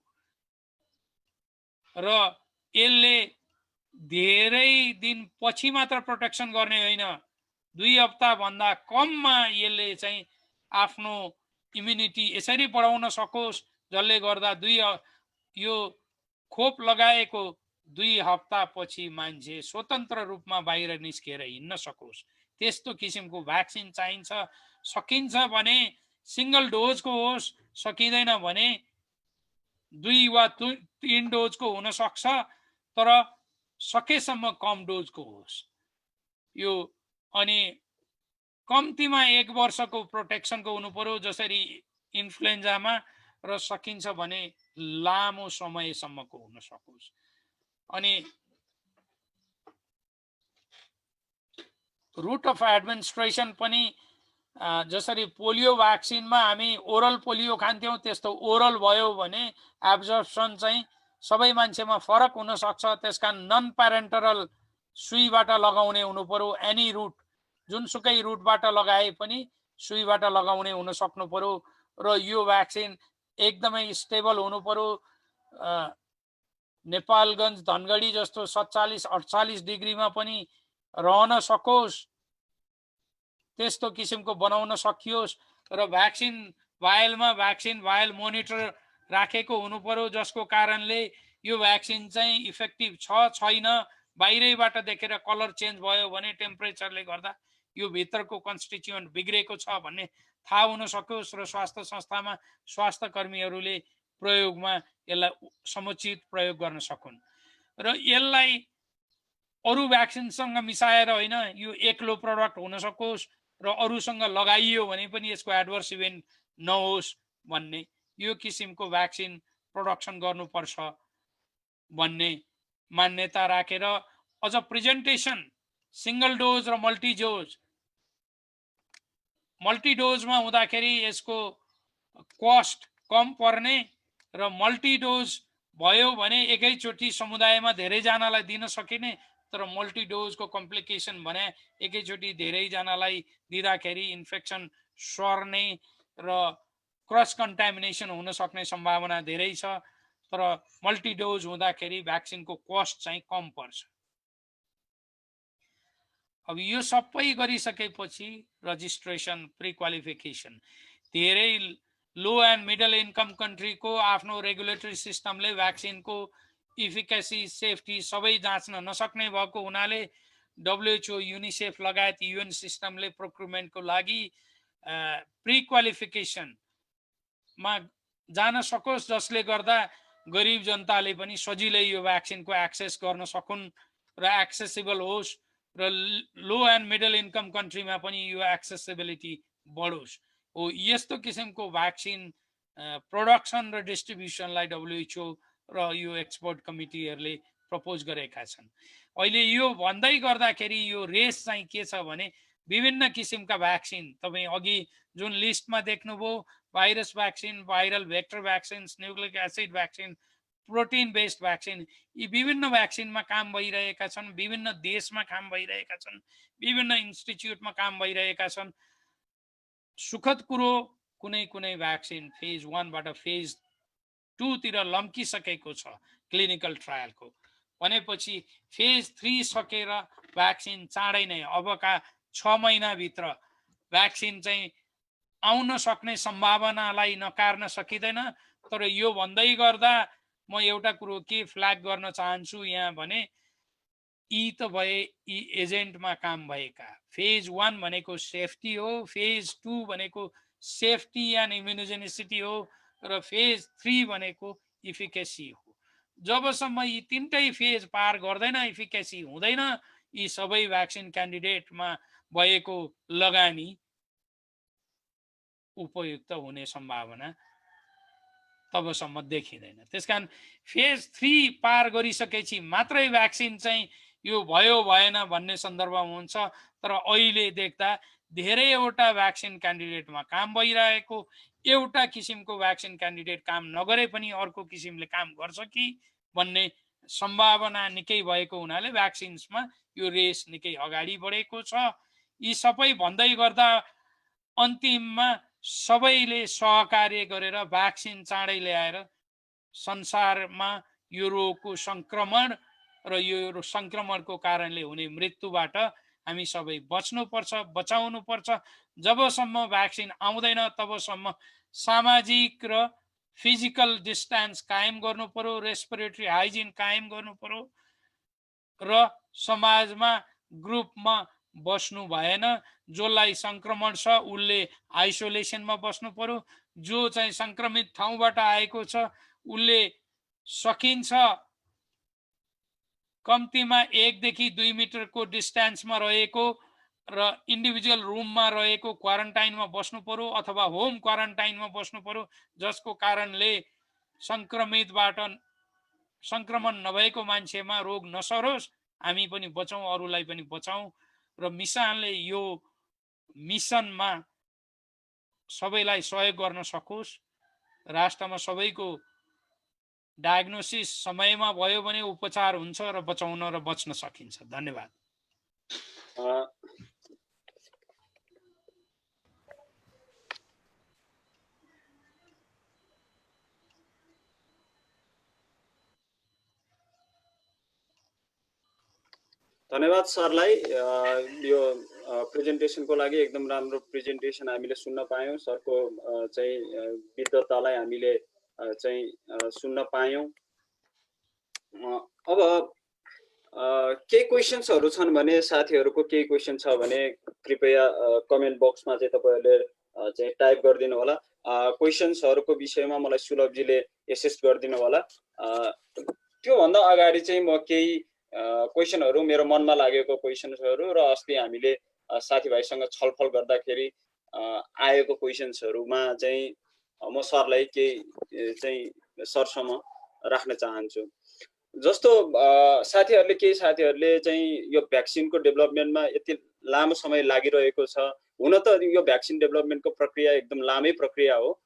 S2: र यसले धेरै दिन पछि मात्र प्रोटेक्सन गर्ने होइन, 2 हप्ता भन्दा कममा यसले चाहिँ आफ्नो इम्युनिटी यसरी बढाउन सकोस् जसले गर्दा यो खोप लगाएको 2 हप्ता पछि मान्छे स्वतन्त्र रूपमा बाहिर निस्केर हिँड्न सकोस्, त्यस्तो किसिमको भ्याक्सिन चाहिन्छ। सकिन्छ भने सिंगल डोजको होस्, सकिँदैन भने 2 वा 3 डोजको हुन सक्छ, तर सकेसम्म कम डोजको होस् यो। अनि कम्तीमा 1 वर्षको प्रोटेक्सनको हुनु पर्यो जसरी इन्फ्लुएन्जामा, र सकिन्छ भने लामो समयसम्मको हुन सकोस्। अनि रुट अफ एडमिनिस्ट्रेसन पनि जसरी पोलियो भ्याक्सिनमा हामी ओरल पोलियो खान्थ्यौँ त्यस्तो ओरल भयो भने एब्जर्प्सन चाहिँ सबै मान्छेमा फरक हुन सक्छ। त्यसका नन प्यारेन्टरल सुईबाट लगाउने हुनु पर्यो, एनी रुट, जुनसुकै रुटबाट लगाए पनि सुईबाट लगाउने हुन सक्नु पर्यो र यो भ्याक्सिन एकदमै स्टेबल हुनु पर्यो। नेपालगञ्ज धनगढी जस्तो 47-48 डिग्रीमा पनि रहन सकोस्, त्यस्तो किसिमको बनाउन सकियोस् र भ्याक्सिन भायल मोनिटर राखेको हुनु पर्यो, जसको कारणले यो भ्याक्सिन चाहिँ इफेक्टिभ छ छैन बाहिरैबाट देखेर कलर चेन्ज भयो भने टेम्परेचरले गर्दा यो भित्रको कन्स्टिट्युएन्ट बिग्रेको छ भन्ने थाहा हुन सकोस् र स्वास्थ्य संस्थामा स्वास्थ्य कर्मीहरूले प्रयोगमा यसलाई समुचित प्रयोग गर्न सकुन् र यसलाई अरू भ्याक्सिनसँग मिसाएर होइन, यो एक्लो प्रडक्ट हुन सकोस् र अरूसँग लगाइयो भने पनि यसको एडभर्स इभेन्ट नहोस् भन्ने यो किसिमको भ्याक्सिन प्रोडक्सन गर्नुपर्छ भन्ने मान्यता राखेर अझ प्रेजेन्टेसन सिंगल डोज र मल्टी डोजमा हुँदाखेरि यसको कस्ट कम पर्ने र मल्टी डोज भयो भने एकैचोटि समुदायमा धेरैजनालाई दिन सकिने, तर मल्टी डोजको कम्प्लिकेसन भने एकैचोटि धेरैजनालाई दिँदाखेरि इन्फेक्सन सर्ने र क्रस कन्टामिनेसन हुन सक्ने सम्भावना धेरै छ। तर मल्टी डोज हुँदाखेरि भ्याक्सिनको कस्ट चाहिँ कम पर्छ। अब यो सबै गरिसकेपछि रजिस्ट्रेसन, प्री क्वालिफिकेसन, धेरै लो एन्ड मिडल इन्कम कन्ट्रीको आफ्नो रेगुलेटरी सिस्टमले भ्याक्सिनको इफिकेसी, सेफ्टी सबै जाँच्न नसक्ने भएको हुनाले WHO, युनिसेफ लगायत UN सिस्टमले प्रोक्युरमेन्टको लागि प्री क्वालिफिकेसनमा जान सकोस्, जसले गर्दा गरिब जनताले पनि सजिलै यो भ्याक्सिनको एक्सेस गर्न सकुन् र एक्सेसिबल होस् र लो एन्ड मिडल इन्कम कन्ट्रीमा पनि यो एक्सेसिबिलिटी बढोस्। हो यस्तो किसिमको भ्याक्सिन प्रोडक्सन र डिस्ट्रिब्युसनलाई WHO र यो एक्सपर्ट कमिटीहरूले प्रपोज गरेका छन्। अहिले यो भन्दै गर्दाखेरि यो रेस चाहिँ के छ भने विभिन्न किसिमका भ्याक्सिन तपाईँ अघि जुन लिस्टमा देख्नुभयो, virus vaccine, viral vector vaccines, nucleic acid vaccine, protein based vaccine, यी विभिन्न भ्याक्सिनमा काम भइरहेका छन्, विभिन्न देशमा काम भइरहेका छन्, विभिन्न इन्स्टिच्युटमा काम भइरहेका छन्। सुखद कुरो कुनै कुनै भ्याक्सिन फेज 1 बाट फेज 2 तिर लम्किसकेको छ क्लिनिकल ट्रायलको, भनेपछि फेज 3 सकेर भ्याक्सिन चाँडै नै अबका 6 महिनाभित्र भ्याक्सिन चाहिँ आउन सक्ने सम्भावनालाई नकार्न सकिँदैन। तर यो भन्दै गर्दा म एउटा कुरो के फ्ल्याग गर्न चाहन्छु यहाँ भने, यी त भए यी एजेन्टमा काम भएका। फेज 1 भनेको सेफ्टी हो, फेज 2 भनेको सेफ्टी एन्ड इम्युनोजेनिसिटी हो, र फेज 3 भनेको इफिकेसी हो। जबसम्म यी तीनटै फेज पार गर्दैन, इफिकेसी हुँदैन, यी सबै भ्याक्सिन क्यान्डिडेटमा भएको लगानी उपयुक्त हुने सम्भावना तबसम्म देखिँदैन। त्यसकारण फेज 3 पार गरिसकेपछि मात्रै भ्याक्सिन चाहिँ यो भयो भएन भन्ने सन्दर्भमा हुन्छ। तर अहिले देख्दा धेरैवटा भ्याक्सिन क्यान्डिडेटमा काम भइरहेको, एउटा किसिमको भ्याक्सिन क्यान्डिडेट काम नगरे पनि अर्को किसिमले काम गर्छ कि भन्ने सम्भावना निकै भएको हुनाले भ्याक्सिन्समा यो रेस निकै अगाडि बढेको छ। यी सबै भन्दै गर्दा अन्तिममा सबैले सहकार्य गरेर भ्याक्सिन चाँडै ल्याएर संसारमा यो रोगको सङ्क्रमण र यो सङ्क्रमणको कारणले हुने मृत्युबाट हामी सबै बच्नुपर्छ, बचाउनुपर्छ। जबसम्म भ्याक्सिन आउँदैन तबसम्म सामाजिक र फिजिकल डिस्टेन्स कायम गर्नु पर्यो, रेस्पिरेटरी हाइजिन कायम गर्नु पर्यो, र समाजमा ग्रुपमा बस्नु भएन। जसलाई सङ्क्रमण छ उसले आइसोलेसनमा बस्नु पर्यो, जो चाहिँ सङ्क्रमित ठाउँबाट आएको छ उसले सकिन्छ कम्तीमा 1 देखि 2 मिटरको डिस्टेन्समा रहेको र इन्डिभिजुअल रुममा रहेको क्वारेन्टाइनमा बस्नु पर्यो अथवा होम क्वारेन्टाइनमा बस्नु पर्यो, जसको कारणले सङ्क्रमण नभएको मान्छेमा रोग नसरोस्, हामी पनि बचौँ, अरूलाई पनि बचाउँ। र मिसनले यो मिसनमा सबैलाई सहयोग गर्न सकोस्, राष्ट्रमा सबैको डायग्नोसिस समयमा भयो भने उपचार हुन्छ र बचाउन र बच्न सकिन्छ। धन्यवाद।
S3: धन्यवाद सरलाई यो प्रेजेन्टेसनको लागि। एकदम राम्रो प्रेजेन्टेसन हामीले सुन्न पायौँ। सरको चाहिँ विद्वतालाई हामीले चाहिँ सुन्न पायौँ। अब केही क्वेसन्सहरू छन् भने, साथीहरूको केही क्वेसन छ भने कृपया कमेन्ट बक्समा चाहिँ तपाईँहरूले चाहिँ टाइप गरिदिनु होला। क्वेसन्सहरूको विषयमा मलाई सुलभजीले एसिस्ट गरिदिनु होला। त्योभन्दा अगाडि चाहिँ म केही क्वेसनहरू, मेरो मनमा लागेको क्वेसन्सहरू र अस्ति हामीले साथीभाइसँग छलफल गर्दाखेरि आएको क्वेसन्सहरूमा चाहिँ म सरलाई केही चाहिँ सरसम्म राख्न चाहन्छु। जस्तो केही साथीहरूले चाहिँ यो भ्याक्सिनको डेभलपमेन्टमा यति लामो समय लागिरहेको छ। हुन त यो भ्याक्सिन डेभलपमेन्टको प्रक्रिया एकदम लामै प्रक्रिया हो,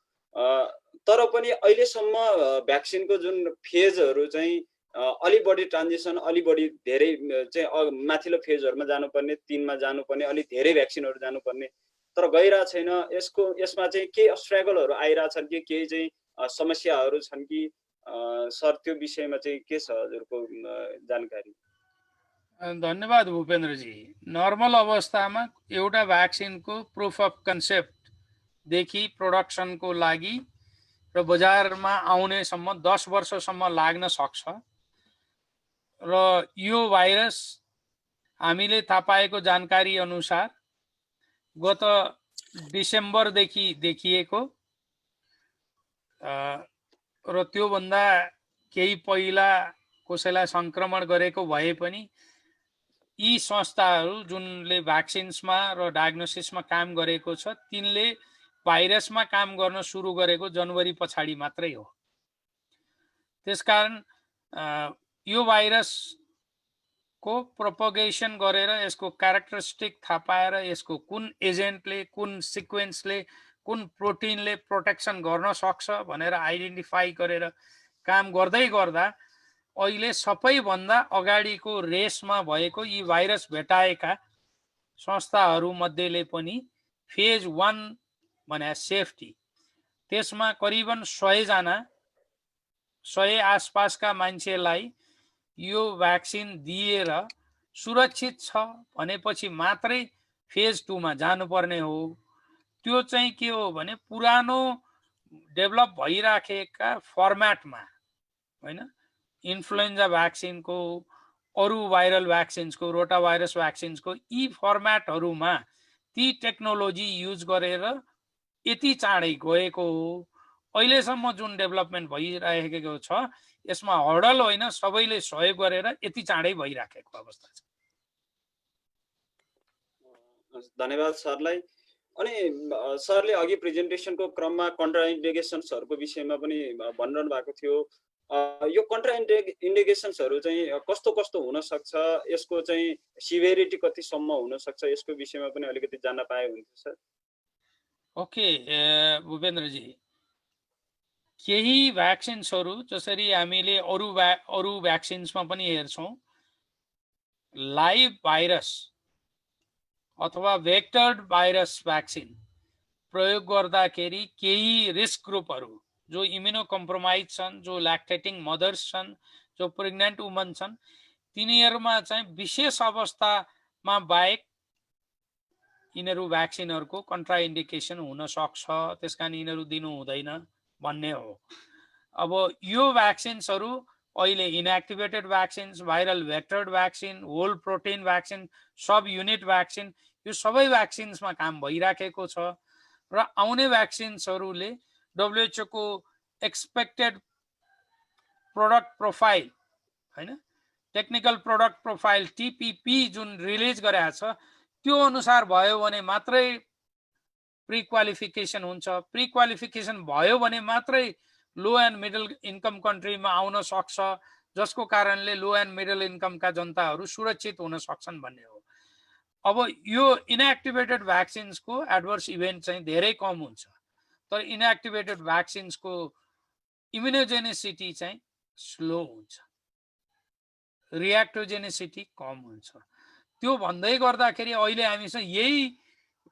S3: तर पनि अहिलेसम्म भ्याक्सिनको जुन फेजहरू चाहिँ अलि बढी ट्रान्जिसन, अलि बढी धेरै चाहिँ माथिल्लो फेजहरूमा जानुपर्ने, 3 मा जानुपर्ने, अलि धेरै भ्याक्सिनहरू जानुपर्ने, तर गइरहेको छैन। यसमा चाहिँ केही स्ट्रगलहरू आइरहेछन् कि केही चाहिँ समस्याहरू छन् कि सर, त्यो विषयमा चाहिँ के छ हजुरको जानकारी?
S2: धन्यवाद भूपेन्द्रजी। नर्मल अवस्थामा एउटा भ्याक्सिनको प्रुफ अफ कन्सेप्टदेखि प्रोडक्सनको लागि र बजारमा आउनेसम्म 10 वर्षसम्म लाग्न सक्छ। र यो भाइरस हामीले थाहा पाएको जानकारी अनुसार गत डिसेम्बरदेखि देखिएको र त्योभन्दा केही पहिला कसैलाई सङ्क्रमण गरेको भए पनि यी संस्थाहरू जुनले भ्याक्सिन्समा र डायग्नोसिसमा काम गरेको छ, तिनले भाइरसमा काम गर्न सुरु गरेको जनवरी पछाडि मात्रै हो। त्यसकारण यो भाइरसको प्रोपगेसन गरेर यसको क्यारेक्टरिस्टिक थाहा पाएर यसको कुन एजेन्टले, कुन सिक्वेन्सले, कुन प्रोटिनले प्रोटेक्सन गर्न सक्छ भनेर आइडेन्टिफाई गरेर काम गर्दै गर्दा अहिले सबैभन्दा अगाडिको रेसमा भएको यी भाइरस भेटाएका संस्थाहरू मध्येले पनि फेज 1 भने सेफ्टी, त्यसमा करिबन 100 आसपासका मान्छेलाई यो भ्याक्सिन दिएर सुरक्षित छ भनेपछि मात्रै फेज 2 मा जानुपर्ने हो। त्यो चाहिँ के हो भने पुरानो डेभलप भइराखेका फर्मेटमा हैन, इन्फ्लुएन्जा भ्याक्सिनको, अरू भाइरल भ्याक्सिन्सको, रोटा भाइरस भ्याक्सिन्सको यी फर्मेटहरूमा ती टेक्नोलोजी युज गरेर यति चाँडै गएको हो। अहिलेसम्म जुन डेभलपमेन्ट भइरहेको छ यसमा हडल होइन, सबैले सहयोग गरेर यति चाँडै भइराखेको अवस्था छ।
S3: धन्यवाद सरलाई। अनि सरले अघि प्रेजेन्टेसनको क्रममा कन्ट्राइन्डिकेसन्सहरूको विषयमा पनि भनिरहनु भएको थियो। यो कन्ट्राइन्डिकेसन्सहरू चाहिँ कस्तो कस्तो हुन सक्छ, यसको चाहिँ सिभियरिटी कतिसम्म हुन सक्छ, यसको विषयमा पनि अलिकति जान्न पाए हुन्थ्यो सर।
S2: ओके भूपेन्द्रजी, केही भ्याक्सिन्सहरू जसरी हामीले अरू भ्याक्सिन्समा पनि हेर्छौँ, लाइभ भाइरस अथवा भेक्टर्ड भाइरस भ्याक्सिन प्रयोग गर्दाखेरि केही रिस्क ग्रुपहरू जो इम्युनो कम्प्रोमाइज छन्, जो ल्याक्टेटिङ मदर्स छन्, जो प्रेग्नेन्ट वुमन छन्, तिनीहरूमा चाहिँ विशेष अवस्थामा बाहेक यिनीहरू भ्याक्सिनहरूको कन्ट्राइन्डिकेसन हुन सक्छ, त्यसकारण यिनीहरू दिनु हुँदैन भन्ने हो। अब यो भ्याक्सिन्सहरू अहिले inactivated vaccines, viral vectored vaccine, whole protein vaccine, subunit vaccine, यो सबै भ्याक्सिन्समा काम भइराखेको छ र आउने भ्याक्सिन्सहरूले WHO को एक्सपेक्टेड प्रोडक्ट प्रोफाइल हैन, टेक्निकल प्रोडक्ट प्रोफाइल TPP जुन रिलिज गरेको छ त्यो अनुसार भयो भने मात्रै प्री क्वालिफिकेसन हुन्छ। प्री क्वालिफिकेसन भयो भने मात्रै लो एन्ड मिडल इन्कम कन्ट्रीमा आउन सक्छ, जसको कारणले लो एन्ड मिडल इन्कमका जनताहरू सुरक्षित हुन सक्छन् भन्ने हो। अब यो इनएक्टिभेटेड भ्याक्सिन्सको एडभर्स इभेन्ट चाहिँ धेरै कम हुन्छ, तर इनएक्टिभेटेड भ्याक्सिन्सको इम्युनोजेनिसिटी चाहिँ स्लो हुन्छ, रिएक्टोजेनिसिटी कम हुन्छ। त्यो भन्दै गर्दाखेरि अहिले हामीसँग यही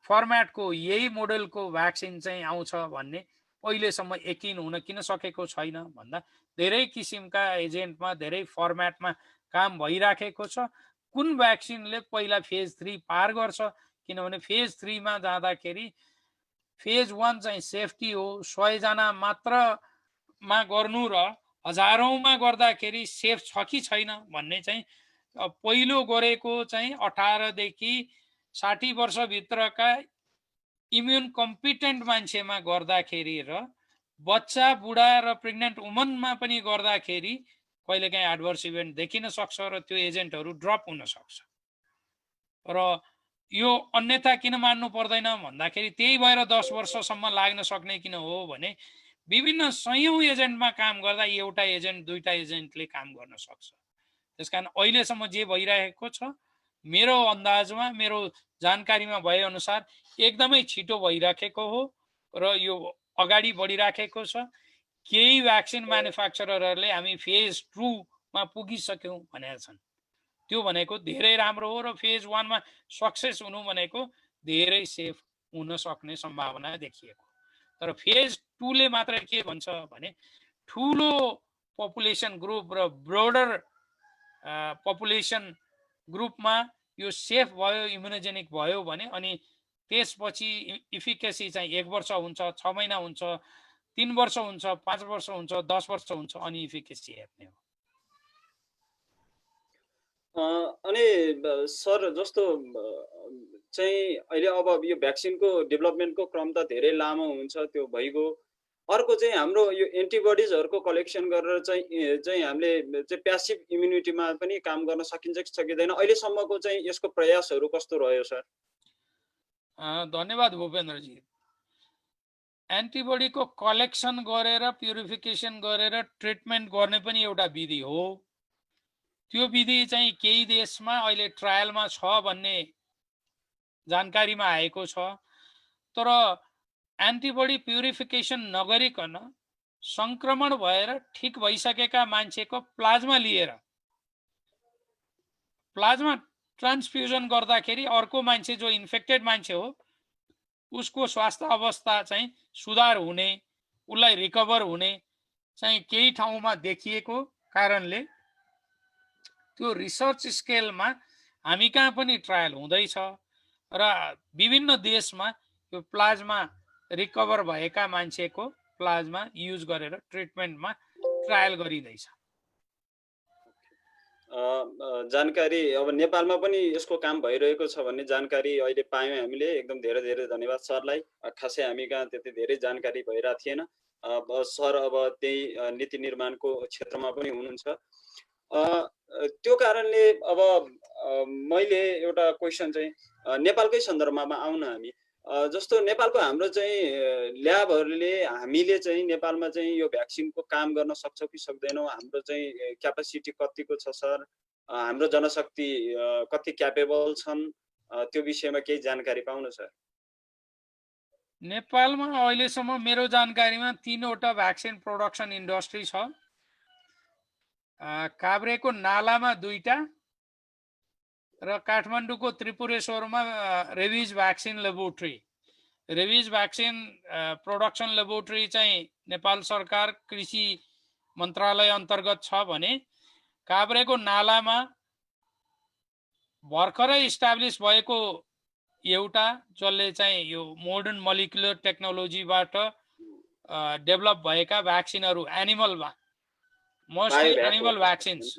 S2: फर्मेटको, यही मोडलको भ्याक्सिन चाहिँ आउँछ भन्ने अहिलेसम्म यकिन हुन किन सकेको छैन भन्दा धेरै किसिमका एजेन्टमा, धेरै फर्मेटमा काम भइराखेको छ। कुन भ्याक्सिनले पहिला फेज 3 पार गर्छ, किनभने फेज 3 मा जाँदाखेरि फेज 1 चाहिँ सेफ्टी हो, 100 जना मात्रमा गर्नु र हजारौंमा गर्दाखेरि सेफ छ कि छैन भन्ने चाहिँ पहिलो गरेको चाहिँ 18 देखि 60 वर्षभित्रका इम्युन कम्पिटेन्ट मान्छेमा गर्दाखेरि र बच्चा, बुढा र प्रेग्नेन्ट वुमनमा पनि गर्दाखेरि कहिलेकाहीँ एडभर्स इभेन्ट देखिन सक्छ र त्यो एजेन्टहरू ड्रप हुन सक्छ। र यो अन्यथा किन मान्नु पर्दैन भन्दाखेरि त्यही भएर 10 वर्षसम्म लाग्न सक्ने किन हो भने विभिन्न सयौं एजेन्टमा काम गर्दा एउटा एजेन्ट, दुईटा एजेन्टले काम गर्न सक्छ। त्यसकारण अहिलेसम्म जे भइरहेको छ, मेरो अन्दाजमा, मेरो जानकारीमा भए अनुसार एकदमै छिटो भइराखेको हो र यो अगाडि बढिराखेको छ। केही भ्याक्सिन म्यानुफ्याक्चररहरूले हामी फेज 2 मा पुगिसक्यौं भनेका छन्, त्यो भनेको धेरै राम्रो हो र फेज 1 मा सक्सेस हुनु भनेको धेरै सेफ हुन सक्ने सम्भावना देखिएको। तर फेज 2 ले मात्र के भन्छ भने ठुलो पपुलेसन ग्रुप र ब्रोडर पपुलेसन ग्रुपमा यो सेफ भयो, इम्युनोजेनिक भयो भने अनि त्यसपछि इफिकेसी चाहिँ 1 वर्ष हुन्छ, 6 महिना हुन्छ, 3 वर्ष हुन्छ, 5 वर्ष हुन्छ, 10 वर्ष हुन्छ, अनि इफिकेसी हेर्ने हो।
S3: अनि सर जस्तो चाहिँ अहिले अब यो भ्याक्सिनको डेभलपमेन्टको क्रम त धेरै लामो हुन्छ, त्यो भइगयो। अर्को चाहिँ हाम्रो यो एन्टिबडिजहरूको कलेक्सन गरेर चाहिँ हामीले चाहिँ प्यासिभ इम्युनिटीमा पनि काम गर्न सकिन्छ कि सकिँदैन, अहिलेसम्मको चाहिँ यसको प्रयासहरू कस्तो रह्यो सर?
S2: धन्यवाद भूपेन्द्रजी। एन्टिबडीको कलेक्सन गरेर प्युरिफिकेसन गरेर ट्रिटमेन्ट गर्ने पनि एउटा विधि हो। त्यो विधि चाहिँ केही देशमा अहिले ट्रायलमा छ भन्ने जानकारीमा आएको छ। तर एन्टिबडी प्युरिफिकेसन नगरिकन संक्रमण भएर ठिक भइसकेका मान्छेको प्लाज्मा लिएर प्लाज्मा ट्रान्सफ्युजन गर्दाखेरि अर्को मान्छे जो इन्फेक्टेड मान्छे हो उसको स्वास्थ्य अवस्था चाहिँ सुधार हुने, उसलाई रिकभर हुने चाहिँ केही ठाउँमा देखिएको कारणले त्यो रिसर्च स्केलमा हामी कहाँ पनि ट्रायल हुँदैछ र विभिन्न देशमा यो प्लाज्मा रिकभर भएका मान्छेको प्लाज्मा युज गरेर ट्रिटमेन्टमा ट्रायल गरिँदैछ।
S3: जानकारी अब नेपालमा पनि यसको काम भइरहेको छ भन्ने जानकारी अहिले पायौँ हामीले। एकदम धेरै धेरै धन्यवाद सरलाई। खासै हामी कहाँ त्यति धेरै जानकारी भइरहेको थिएन। सर अब त्यही नीति निर्माणको क्षेत्रमा पनि हुनुहुन्छ। त्यो कारणले अब मैले एउटा क्वेसन चाहिँ नेपालकै सन्दर्भमा आउन हामी जस्तो नेपालको हाम्रो चाहिँ ल्याबहरूले हामीले चाहिँ नेपालमा चाहिँ यो भ्याक्सिनको काम गर्न सक्छौँ कि सक्दैनौँ, हाम्रो चाहिँ क्यापासिटी कतिको छ सर, हाम्रो जनशक्ति कति क्यापेबल छन्, त्यो विषयमा केही जानकारी पाउनु सर।
S2: नेपालमा अहिलेसम्म मेरो जानकारीमा 3वटा भ्याक्सिन प्रोडक्सन इन्डस्ट्री छ। काभ्रेको नालामा 2टा र काठमाडौँको त्रिपुरेश्वरमा rabies vaccine laboratory. Rabies vaccine production laboratory चाहिँ नेपाल सरकार कृषि मन्त्रालय अन्तर्गत छ भने काभ्रेको नालामा भर्खरै इस्टाब्लिस भएको एउटा जसले चाहिँ यो मोडर्न मोलिकुलर टेक्नोलोजीबाट डेभलप भएका भ्याक्सिनहरू एनिमलमा मोस्टली एनिमल भ्याक्सिन्स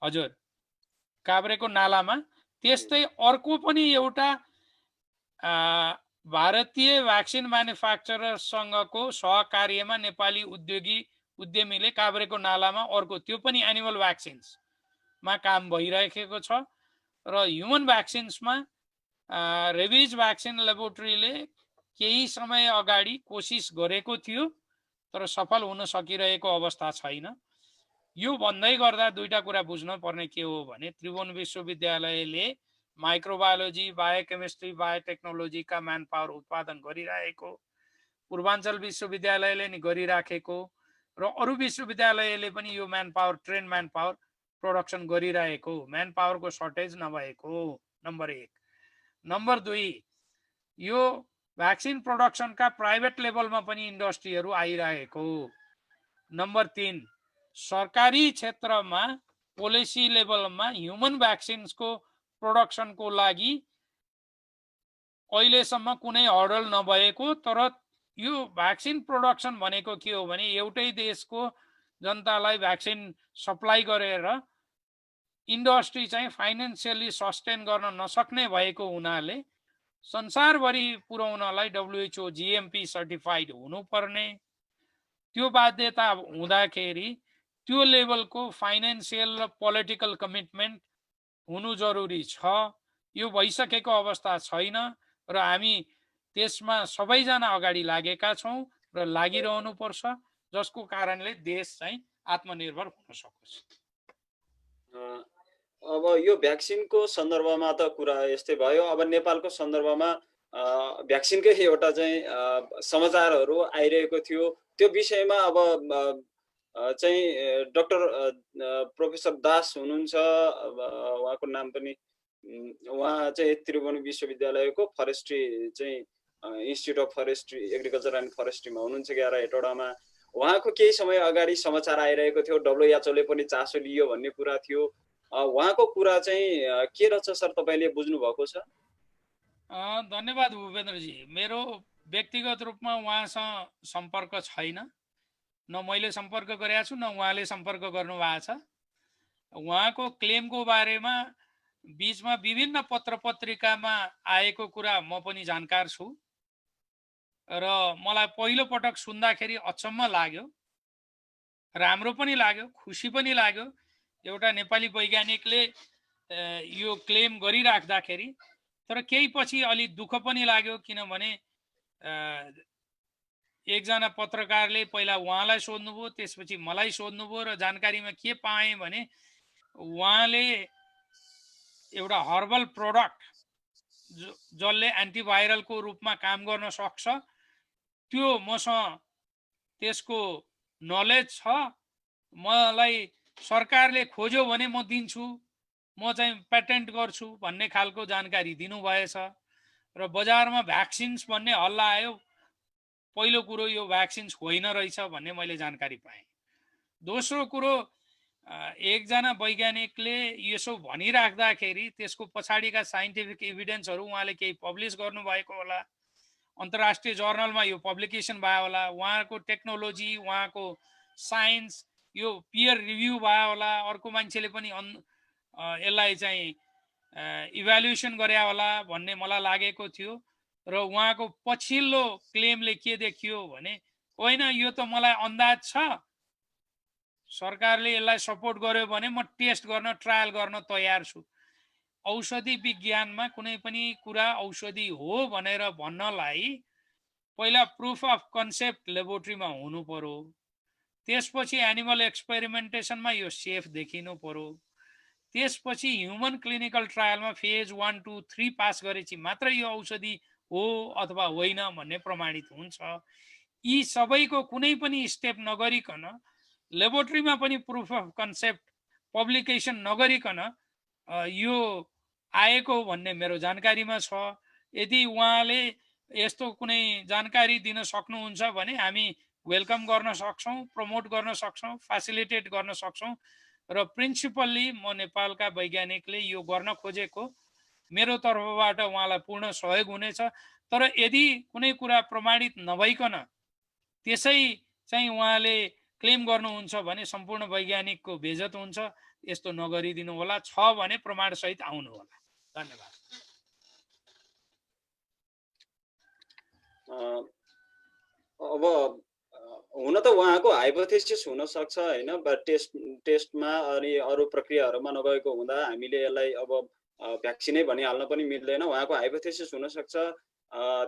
S2: हजुर काभ्रेको नालामा। त्यस्तै अर्को पनि एउटा भारतीय भ्याक्सिन म्यानुफ्याक्चररसँगको सहकार्यमा नेपाली उद्यमीले काभ्रेको नालामा अर्को त्यो पनि एनिमल भ्याक्सिन्समा काम भइरहेको छ र ह्युमन भ्याक्सिन्समा रेबिज भ्याक्सिन लेबोरेटरीले केही समय अगाडि कोसिस गरेको थियो तर सफल हुन सकिरहेको अवस्था छैन। यो भन्दै गर्दा 2टा कुरा बुझ्न पर्ने के हो भने त्रिभुवन विश्वविद्यालयले माइक्रोबायोलोजी, बायोकेमिस्ट्री, बायोटेक्नोलोजीका म्यान पावर उत्पादन गरिरहेको, पूर्वाञ्चल विश्वविद्यालयले नि गरिराखेको र अरू विश्वविद्यालयले पनि यो man power train man power production गरिरहेको, म्यान पावरको सर्टेज नभएको नम्बर 1। नम्बर 2 यो भ्याक्सिन प्रोडक्सनका प्राइभेट लेभलमा पनि इन्डस्ट्रीहरू आइरहेको। नम्बर 3 सरकारी क्षेत्रमा पोलिसी लेभलमा ह्युमन भ्याक्सिन्सको प्रोडक्सनको लागि अहिलेसम्म कुनै हर्डल नभएको। तर यो भ्याक्सिन प्रोडक्सन भनेको के हो भने एउटै देशको जनतालाई भ्याक्सिन सप्लाई गरेर इन्डस्ट्री चाहिँ फाइनेन्सियली सस्टेन गर्न नसक्ने भएको हुनाले संसारभरि पुर्याउनलाई WHO GMP सर्टिफाइड हुनुपर्ने, त्यो बाध्यता हुँदाखेरि त्यो लेभलको फाइनेन्सियल र पोलिटिकल कमिटमेन्ट हुनु जरुरी छ। यो भइसकेको अवस्था छैन र हामी त्यसमा सबैजना अगाडि लागेका छौँ र लागिरहनु पर्छ, जसको कारणले देश चाहिँ आत्मनिर्भर हुन सकोस्।
S3: अब यो भ्याक्सिनको सन्दर्भमा त कुरा यस्तै भयो। अब नेपालको सन्दर्भमा भ्याक्सिनकै एउटा चाहिँ समाचारहरू आइरहेको थियो। त्यो विषयमा अब चाहिँ डाक्टर प्रोफेसर दास हुनुहुन्छ, उहाँको नाम पनि उहाँ चाहिँ त्रिभुवन विश्वविद्यालयको फरेस्ट्री चाहिँ institute of forestry agriculture and फरेस्ट्रीमा हुनुहुन्छ क्या हेटौडामा। उहाँको केही समय अगाडि समाचार आइरहेको थियो WHO ले पनि चासो लियो भन्ने कुरा थियो। उहाँको कुरा चाहिँ के रहेछ सर, तपाईँले बुझ्नु भएको छ?
S2: धन्यवाद भूपेन्द्रजी। मेरो व्यक्तिगत रूपमा उहाँसँग सम्पर्क छैन, न मैले सम्पर्क गरेको छु न उहाँले सम्पर्क गर्नुभएको छ। उहाँको क्लेमको बारेमा बीचमा विभिन्न पत्र पत्रिकामा आएको कुरा म पनि जानकार छु र मलाई पहिलो पटक सुन्दाखेरि अचम्म लाग्यो, राम्रो पनि लाग्यो, खुसी पनि लाग्यो। एउटा नेपाली वैज्ञानिकले यो क्लेम गरिराख्दाखेरि, तर केही पछि अलि दुःख पनि लाग्यो, किनभने एकजना पत्रकारले पहिला उहाँलाई सोध्नुभयो, त्यसपछि मलाई सोध्नुभयो र जानकारीमा के पाएँ भने उहाँले एउटा हर्बल प्रोडक्ट जसले एन्टिभाइरलको रूपमा काम गर्न सक्छ त्यो मसँग त्यसको नलेज छ, मलाई सरकारले खोज्यो भने म दिन्छु, म चाहिँ पेटेन्ट गर्छु भन्ने खालको जानकारी दिनुभएछ। र बजारमा भ्याक्सिन्स भन्ने हल्ला आयो, पहिलो कुरो यो भ्याक्सिन्स होइन रहेछ भन्ने मैले जानकारी पाएँ। दोस्रो कुरो, एकजना वैज्ञानिकले यसो भनिराख्दाखेरि त्यसको पछाडिका साइन्टिफिक इभिडेन्सहरू उहाँले केही पब्लिस गर्नुभएको होला, अन्तर्राष्ट्रिय जर्नलमा यो पब्लिकेसन भयो होला, उहाँको टेक्नोलोजी, उहाँको साइन्स यो पियर रिभ्यू भयो होला, अर्को मान्छेले पनि यसलाई चाहिँ इभ्यालुएसन गरे होला भन्ने मलाई लागेको थियो। र उहाँको पछिल्लो क्लेमले के देखियो भने, होइन यो त मलाई अन्दाज छ, सरकारले यसलाई सपोर्ट गर्यो भने म टेस्ट गर्न, ट्रायल गर्न तयार छु। औषधि विज्ञानमा कुनै पनि कुरा औषधि हो भनेर भन्नलाई पहिला प्रुफ अफ कन्सेप्ट लेबोरेटरीमा हुनु पर्यो, त्यसपछि एनिमल एक्सपेरिमेन्टेसनमा यो सेफ देखिनु पर्यो, त्यसपछि ह्युमन क्लिनिकल ट्रायलमा फेज 1, 2, 3 पास गरेपछि मात्र यो औषधि हो अथवा होइन भन्ने प्रमाणित हुन्छ। यी सबैको कुनै पनि स्टेप नगरिकन, लेबोरेटरीमा पनि प्रुफ अफ कन्सेप्ट पब्लिकेसन नगरिकन यो आएको भन्ने मेरो जानकारीमा छ। यदि उहाँले यस्तो कुनै जानकारी दिन सक्नुहुन्छ भने हामी वेलकम गर्न सक्छौँ, प्रमोट गर्न सक्छौँ, फेसिलिटेट गर्न सक्छौँ। र प्रिन्सिपल्ली म नेपालका वैज्ञानिकले यो गर्न खोजेको मेरो तर्फबाट उहाँलाई पूर्ण सहयोग हुनेछ। तर यदि कुनै कुरा प्रमाणित नभइकन त्यसै चाहिँ उहाँले क्लेम गर्नुहुन्छ भने सम्पूर्ण वैज्ञानिकको बेइज्जत हुन्छ। यस्तो नगरिदिनु होला, छ भने प्रमाणसहित आउनु होला। धन्यवाद।
S3: अब हुन त उहाँको हाइपोथेसिस हुन सक्छ हैन, टेस्टमा अनि अरू प्रक्रियाहरूमा नगएको हुँदा हामीले यसलाई अब भ्याक्सिनै भनिहाल्न पनि मिल्दैन। उहाँको हाइपोथेसिस हुन सक्छ,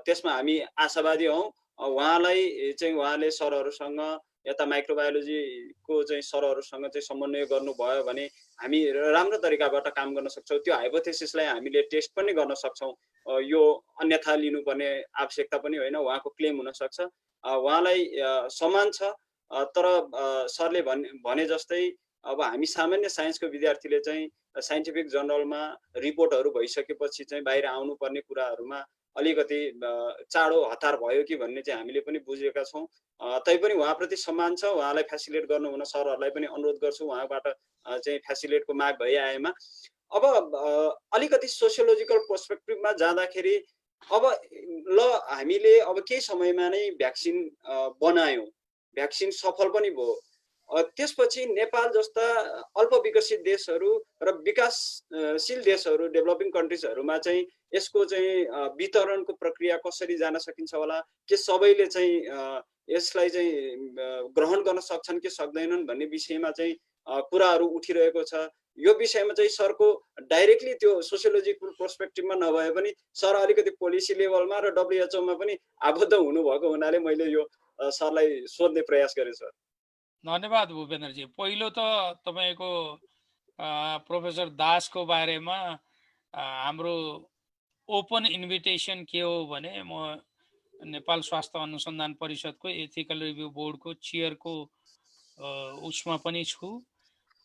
S3: त्यसमा हामी आशावादी हौँ। उहाँलाई चाहिँ उहाँले सरहरूसँग, यता माइक्रोबायोलोजीको चाहिँ सरहरूसँग चाहिँ समन्वय गर्नुभयो भने हामी राम्रो तरिकाबाट काम गर्न सक्छौँ। त्यो हाइपोथेसिसलाई हामीले टेस्ट पनि गर्न सक्छौँ। यो अन्यथा लिनुपर्ने आवश्यकता पनि होइन, उहाँको क्लेम हुनसक्छ। उहाँलाई समान छ। तर सरले भने जस्तै अब हामी सामान्य साइन्सको विद्यार्थीले चाहिँ साइन्टिफिक जर्नलमा रिपोर्टहरू भइसकेपछि चाहिँ बाहिर आउनुपर्ने कुराहरूमा अलिकति चाँडो हतार भयो कि भन्ने चाहिँ हामीले पनि बुझेका छौँ। तैपनि उहाँप्रति सम्मान छ, उहाँलाई फेसिलिटेट गर्नुहुन सरहरूलाई पनि अनुरोध गर्छु, उहाँबाट चाहिँ फेसिलिटेटको माग भइआएमा। अब अलिकति सोसियोलोजिकल पर्सपेक्टिभमा जाँदाखेरि अब ल हामीले अब केही समयमा नै भ्याक्सिन बनायौँ, भ्याक्सिन सफल पनि भयो। त्यसपछि नेपाल जस्ता अल्प विकसित देशहरू र विकासशील देशहरू, डेभलपिङ कन्ट्रिजहरूमा चाहिँ यसको चाहिँ वितरणको प्रक्रिया कसरी जान सकिन्छ होला, के सबैले चाहिँ यसलाई चाहिँ ग्रहण गर्न सक्छन् कि सक्दैनन् भन्ने विषयमा चाहिँ कुराहरू उठिरहेको छ। यो विषयमा चाहिँ सरको डाइरेक्टली त्यो सोसियोलोजिकल पर्सपेक्टिभमा नभए पनि सर अलिकति पोलिसी लेभलमा र डब्ल्युएचओमा पनि आबद्ध हुनुभएको हुनाले मैले यो सरलाई सोध्ने प्रयास गरेँ सर।
S2: धन्यवाद भूपेन्द्रजी। पहिलो त तपाईँको प्रोफेसर दासको बारेमा हाम्रो ओपन इन्भिटेसन के हो भने, म नेपाल स्वास्थ्य अनुसन्धान परिषदको एथिकल रिभ्यू बोर्डको चेयरको उसमा पनि छु।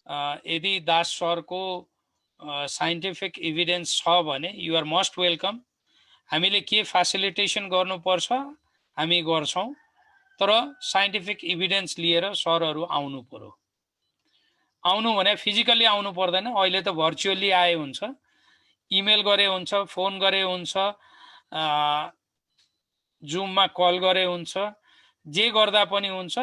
S2: यदि दास सरको साइन्टिफिक इभिडेन्स छ भने यु आर मोस्ट वेलकम। हामीले के फेसिलिटेसन गर्नुपर्छ हामी गर्छौँ, तर साइन्टिफिक इभिडेन्स लिएर सरहरू आउनु पर्यो। आउनु भने फिजिकली आउनु पर्दैन, अहिले त भर्चुअली आए हुन्छ, इमेल गरे हुन्छ, फोन गरे हुन्छ, जुममा कल गरे हुन्छ, जे गर्दा पनि हुन्छ।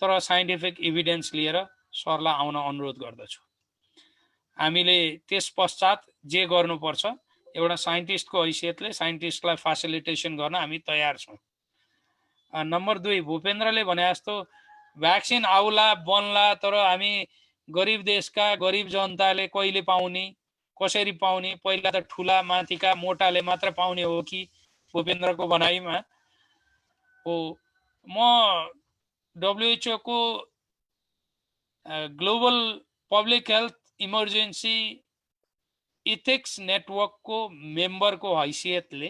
S2: तर साइन्टिफिक इभिडेन्स लिएर सरलाई आउन अनुरोध गर्दछु। हामीले त्यस पश्चात जे गर्नुपर्छ एउटा साइन्टिस्टको हैसियतले साइन्टिस्टलाई फेसिलिटेसन गर्न हामी तयार छौँ। नम्बर 2, भूपेन्द्रले भने जस्तो भ्याक्सिन आउला बन्ला, तर हामी गरिब देशका गरिब जनताले कहिले पाउने, कसरी पाउने, पहिला त ठुला माथिका मोटाले मात्र पाउने हो कि भूपेन्द्रको भनाइमा हो। म WHO को global public health emergency ethics नेटवर्कको मेम्बरको हैसियतले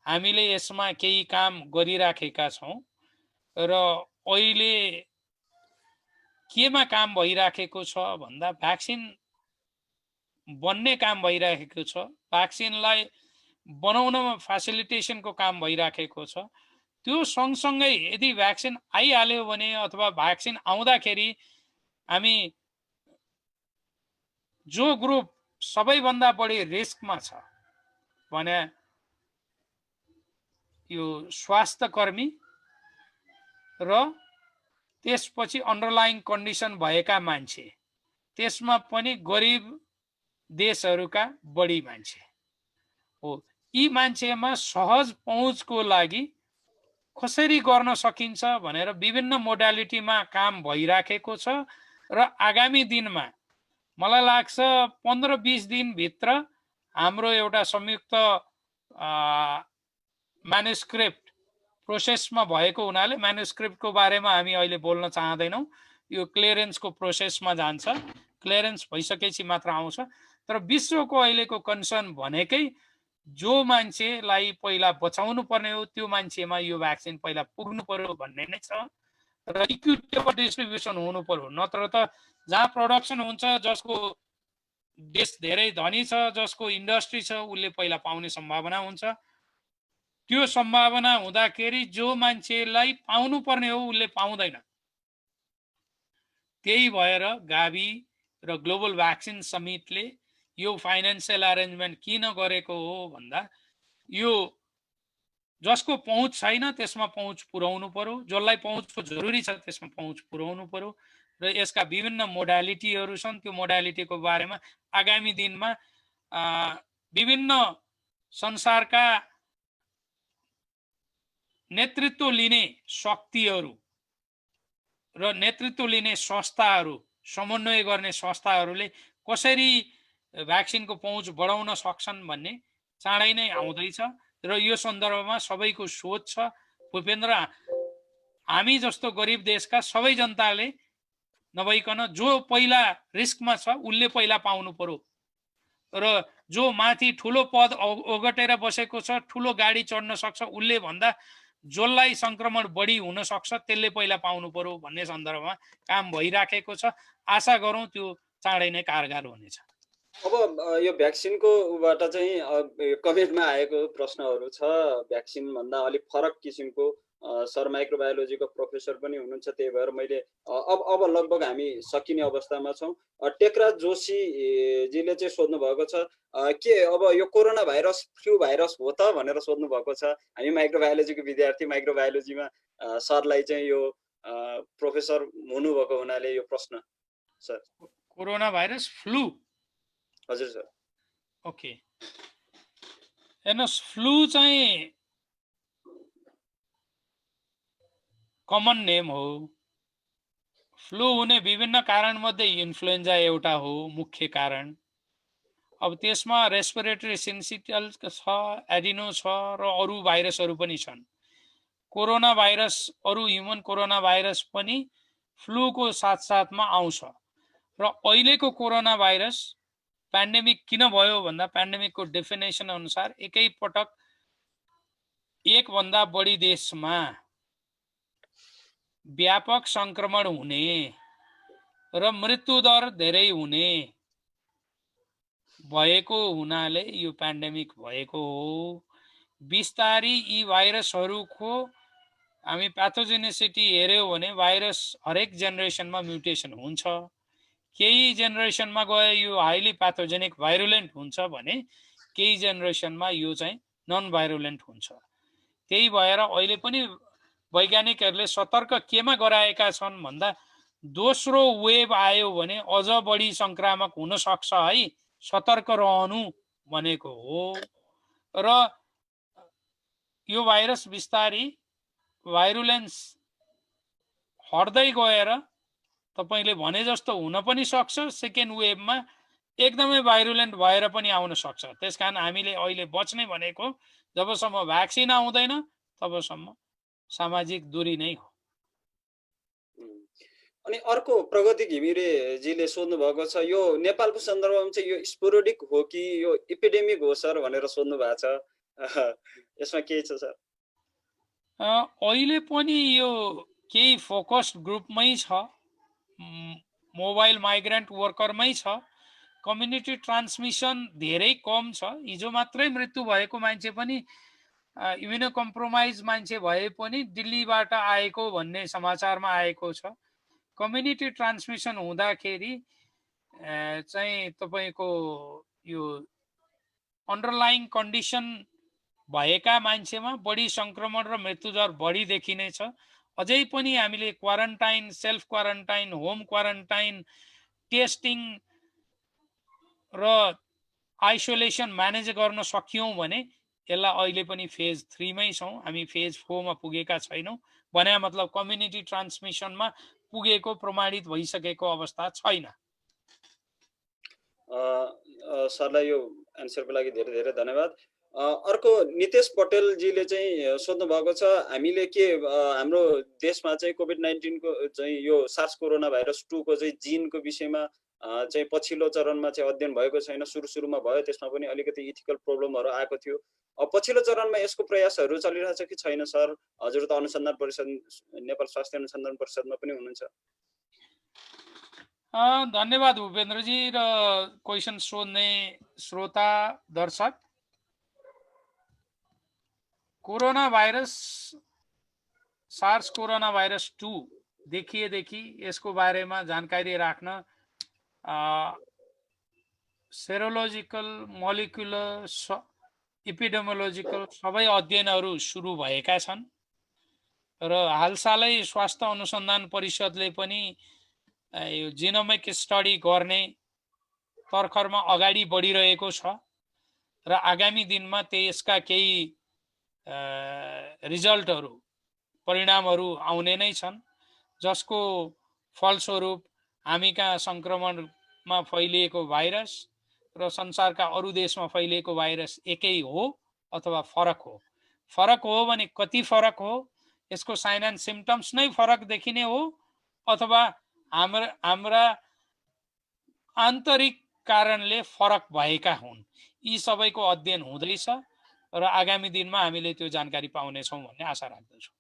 S2: हामीले यसमा केही काम गरिराखेका छौँ र अहिले केमा काम भइराखेको छ भन्दा भ्याक्सिन बन्ने काम भइराखेको छ, भ्याक्सिनलाई बनाउनमा फेसिलिटेसनको काम भइराखेको छ। त्यो सँगसँगै यदि भ्याक्सिन आइहाल्यो भने अथवा भ्याक्सिन आउँदाखेरि हामी जो ग्रुप सबैभन्दा बढी रिस्कमा छ भने यो स्वास्थ्यकर्मी र त्यसपछि अन्डरलाइङ कन्डिसन भएका मान्छे, त्यसमा पनि गरिब देशहरूका बढी मान्छे हो। यी मान्छेमा सहज पहुँचको लागि कसरी गर्न सकिन्छ भनेर विभिन्न मोडालिटीमा काम भइराखेको छ र आगामी दिनमा मलाई लाग्छ 15-20 दिनभित्र हाम्रो एउटा संयुक्त म्यानुस्क्रिप्ट प्रोसेसमा भएको हुनाले म्यानुस्क्रिप्टको बारेमा हामी अहिले बोल्न चाहदैनौँ। यो क्लियरेन्सको प्रोसेसमा जान्छ, क्लियरेन्स भइसकेपछि मात्र आउँछ। तर विश्वको अहिलेको कन्सर्न भनेकै जो मान्छेलाई पहिला बचाउनु पर्ने हो त्यो मान्छेमा यो भ्याक्सिन पहिला पुग्नु पर्यो भन्ने नै छ र इक्विटेबल डिस्ट्रिब्युसन हुनु पर्यो। नत्र त जहाँ प्रोडक्सन हुन्छ, जसको देश धेरै धनी छ, जसको इन्डस्ट्री छ, उसले पहिला पाउने सम्भावना हुन्छ। त्यो सम्भावना हुँदाखेरि जो मान्छेलाई पाउनु पर्ने हो उसले पाउँदैन। त्यही भएर गाभी र ग्लोबल भ्याक्सिन समिटले यो फाइनेन्सियल अरेन्जमेन्ट किन गरेको हो भन्दा यो जसको पहुँच छैन त्यसमा पहुँच पुर्याउनु पर्यो, जसलाई पहुँचको जरुरी छ त्यसमा पहुँच पुर्याउनु पर्यो र यसका विभिन्न मोडालिटीहरू छन्। त्यो मोडालिटीको बारेमा आगामी दिनमा विभिन्न संसारका नेतृत्व लिने शक्तिहरू र नेतृत्व लिने संस्थाहरू, समन्वय गर्ने संस्थाहरूले कसरी भ्याक्सिनको पहुँच बढाउन सक्छन् भन्ने चाँडै नै आउँदैछ र यो सन्दर्भमा सबैको सोच छ। भूपेन्द्र, हामी जस्तो गरिब देशका सबै जनताले नभइकन जो पहिला रिस्कमा छ उसले पहिला पाउनु पर्यो र जो माथि ठुलो पद ओगटेर बसेको छ, ठुलो गाडी चढ्न सक्छ, उसले भन्दा जसलाई संक्रमण बढी हुन सक्छ त्यसले पहिला पाउनु पर्यो भन्ने सन्दर्भमा काम भइराखेको छ। आशा गरौँ त्यो चाँडै नै कारगर हुनेछ।
S3: अब यो भ्याक्सिनको बाट चाहिँ कमेन्टमा आएको प्रश्नहरू छ। भ्याक्सिन भन्दा अलिक फरक किसिमको सर माइक्रोबायोलोजीको प्रोफेसर पनि हुनुहुन्छ, त्यही भएर मैले अब लगभग हामी सकिने अवस्थामा छौँ। टेकराज जोशीजीले चाहिँ सोध्नु भएको छ के अब यो कोरोना भाइरस फ्लू भाइरस हो त भनेर सोध्नु भएको छ। हामी माइक्रोबायोलोजीको विद्यार्थी, माइक्रोबायोलोजीमा सरलाई चाहिँ यो प्रोफेसर हुनुभएको हुनाले यो प्रश्न सर।
S2: Corona virus flu?
S3: हजुर सर।
S2: ओके, हेर्नुहोस्, फ्लू चाहिँ कमन नेम हो। फ्लू हुने विभिन्न कारण मध्ये इन्फ्लुएन्जा एउटा हो मुख्य कारण। अब त्यसमा रेस्पिरेटरी सिन्सिटियल छ, एडिनो छ र अरू भाइरसहरू पनि छन्। कोरोना भाइरस, अरू ह्युमन कोरोना भाइरस पनि फ्लूको साथसाथमा आउँछ र अहिलेको कोरोना भाइरस पेन्डेमिक किन भयो भन्दा पेन्डेमिकको डेफिनेसन अनुसार एकै पटक एकभन्दा बढी देशमा व्यापक संक्रमण हुने र मृत्युदर धेरै हुने भएको हुनाले यो पेन्डेमिक भएको हो। बिस्तारी यी भाइरसहरूको हामी प्याथोजेनिसिटी हेर्यौँ भने भाइरस हरेक जेनेरेसनमा म्युटेसन हुन्छ। केही जेनेरेसनमा गए यो हाइली प्याथोजेनिक भाइरुलेन्ट हुन्छ भने केही जेनेरेसनमा यो चाहिँ नन भाइरुलेन्ट हुन्छ। त्यही भएर अहिले पनि वैज्ञानिकहरूले सतर्क केमा गराएका छन् भन्दा दोस्रो वेभ आयो भने अझ बढी संक्रामक हुन सक्छ है, सतर्क रहनु भनेको हो। र यो भाइरस बिस्तारी भाइरुलेन्स हट्दै गएर तपाईले भने जस्तो हुन पनि सक्छ, सेकेन्ड वेभमा एकदमै भाइरुलेन्ट भएर पनि आउन सक्छ। त्यसकारण हामीले अहिले बच्ने भनेको जबसम्म भ्याक्सिन आउँदैन तबसम्म सामाजिक दूरी नै हो।
S3: अनि अर्को प्रगति घिमिरेजीले सोध्नु भएको छ, यो नेपालको सन्दर्भमा चाहिँ यो स्पोरोडिक हो कि यो एपिडेमिक हो सर भनेर सोध्नु भएको छ। यसमा के छ सर?
S2: अहिले पनि यो केही फोकस्ड ग्रुपमै छ। मोबाइल माइग्रेन्ट वर्करमै छ। कम्युनिटी ट्रान्समिसन धेरै कम छ। हिजो मात्रै मृत्यु भएको मान्छे पनि इम्युनो कम्प्रोमाइज मान्छे भए पनि दिल्लीबाट आएको भन्ने समाचारमा आएको छ। कम्युनिटी ट्रान्समिसन हुँदाखेरि चाहिँ तपाईँको यो अन्डरलाइङ कन्डिसन भएका मान्छेमा बढी सङ्क्रमण र मृत्युदर बढी देखिनेछ। अझै पनि हामीले quarantine, self quarantine, home quarantine, testing र आइसोलेसन म्यानेज गर्न सक्यौँ भने यसलाई अहिले पनि फेज 3 मै छौँ, हामी फेज 4 मा पुगेका छैनौँ। भने मतलब कम्युनिटी ट्रान्समिसनमा पुगेको प्रमाणित भइसकेको अवस्था छैन।
S3: सरलाई यो एन्सरको लागि धेरै धेरै धन्यवाद। अर्को नितेश पटेलजीले चाहिँ सोध्नु भएको छ, हामीले के हाम्रो देशमा चाहिँ कोभिड-19 को चाहिँ यो सार्स कोरोना भाइरस 2 को चाहिँ जिनको विषयमा चाहिँ पछिल्लो चरणमा चाहिँ अध्ययन भएको छैन। सुरुमा भयो, त्यसमा पनि अलिकति इथिकल प्रब्लमहरू आएको थियो। पछिल्लो चरणमा यसको प्रयासहरू चलिरहेछ कि छैन सर? हजुर त अनुसन्धान परिषद, नेपाल स्वास्थ्य अनुसन्धान परिषदमा पनि हुनुहुन्छ।
S2: धन्यवाद भूपेन्द्रजी र क्वेसन सोध्ने श्रोता दर्शक। Corona virus, SARS corona virus 2 देखिएदेखि यसको बारेमा जानकारी राख्न सेरोलोजिकल, मोलिकुलर, एपिडेमियोलोजिकल सबै अध्ययनहरू सुरु भएका छन् र हालसालै स्वास्थ्य अनुसन्धान परिषदले पनि यो जिनोमिक स्टडी गर्ने तर्खरमा अगाडि बढिरहेको छ र आगामी दिनमा त्यसका केही रिजल्टहरू, परिणामहरू आउने नै छन्, जसको फलस्वरूप हामी कहाँ सङ्क्रमणमा फैलिएको भाइरस र संसारका अरू देशमा फैलिएको भाइरस एकै हो अथवा फरक हो। फरक हो भने कति फरक हो, यसको साइन एन्ड सिम्पटम्स नै फरक देखिने हो अथवा हाम्रा आन्तरिक कारणले फरक भएका हुन्। यी सबैको अध्ययन हुँदैछ र आगामी दिनमा हामीले त्यो जानकारी पाउनेछौँ भन्ने आशा राख्दछु।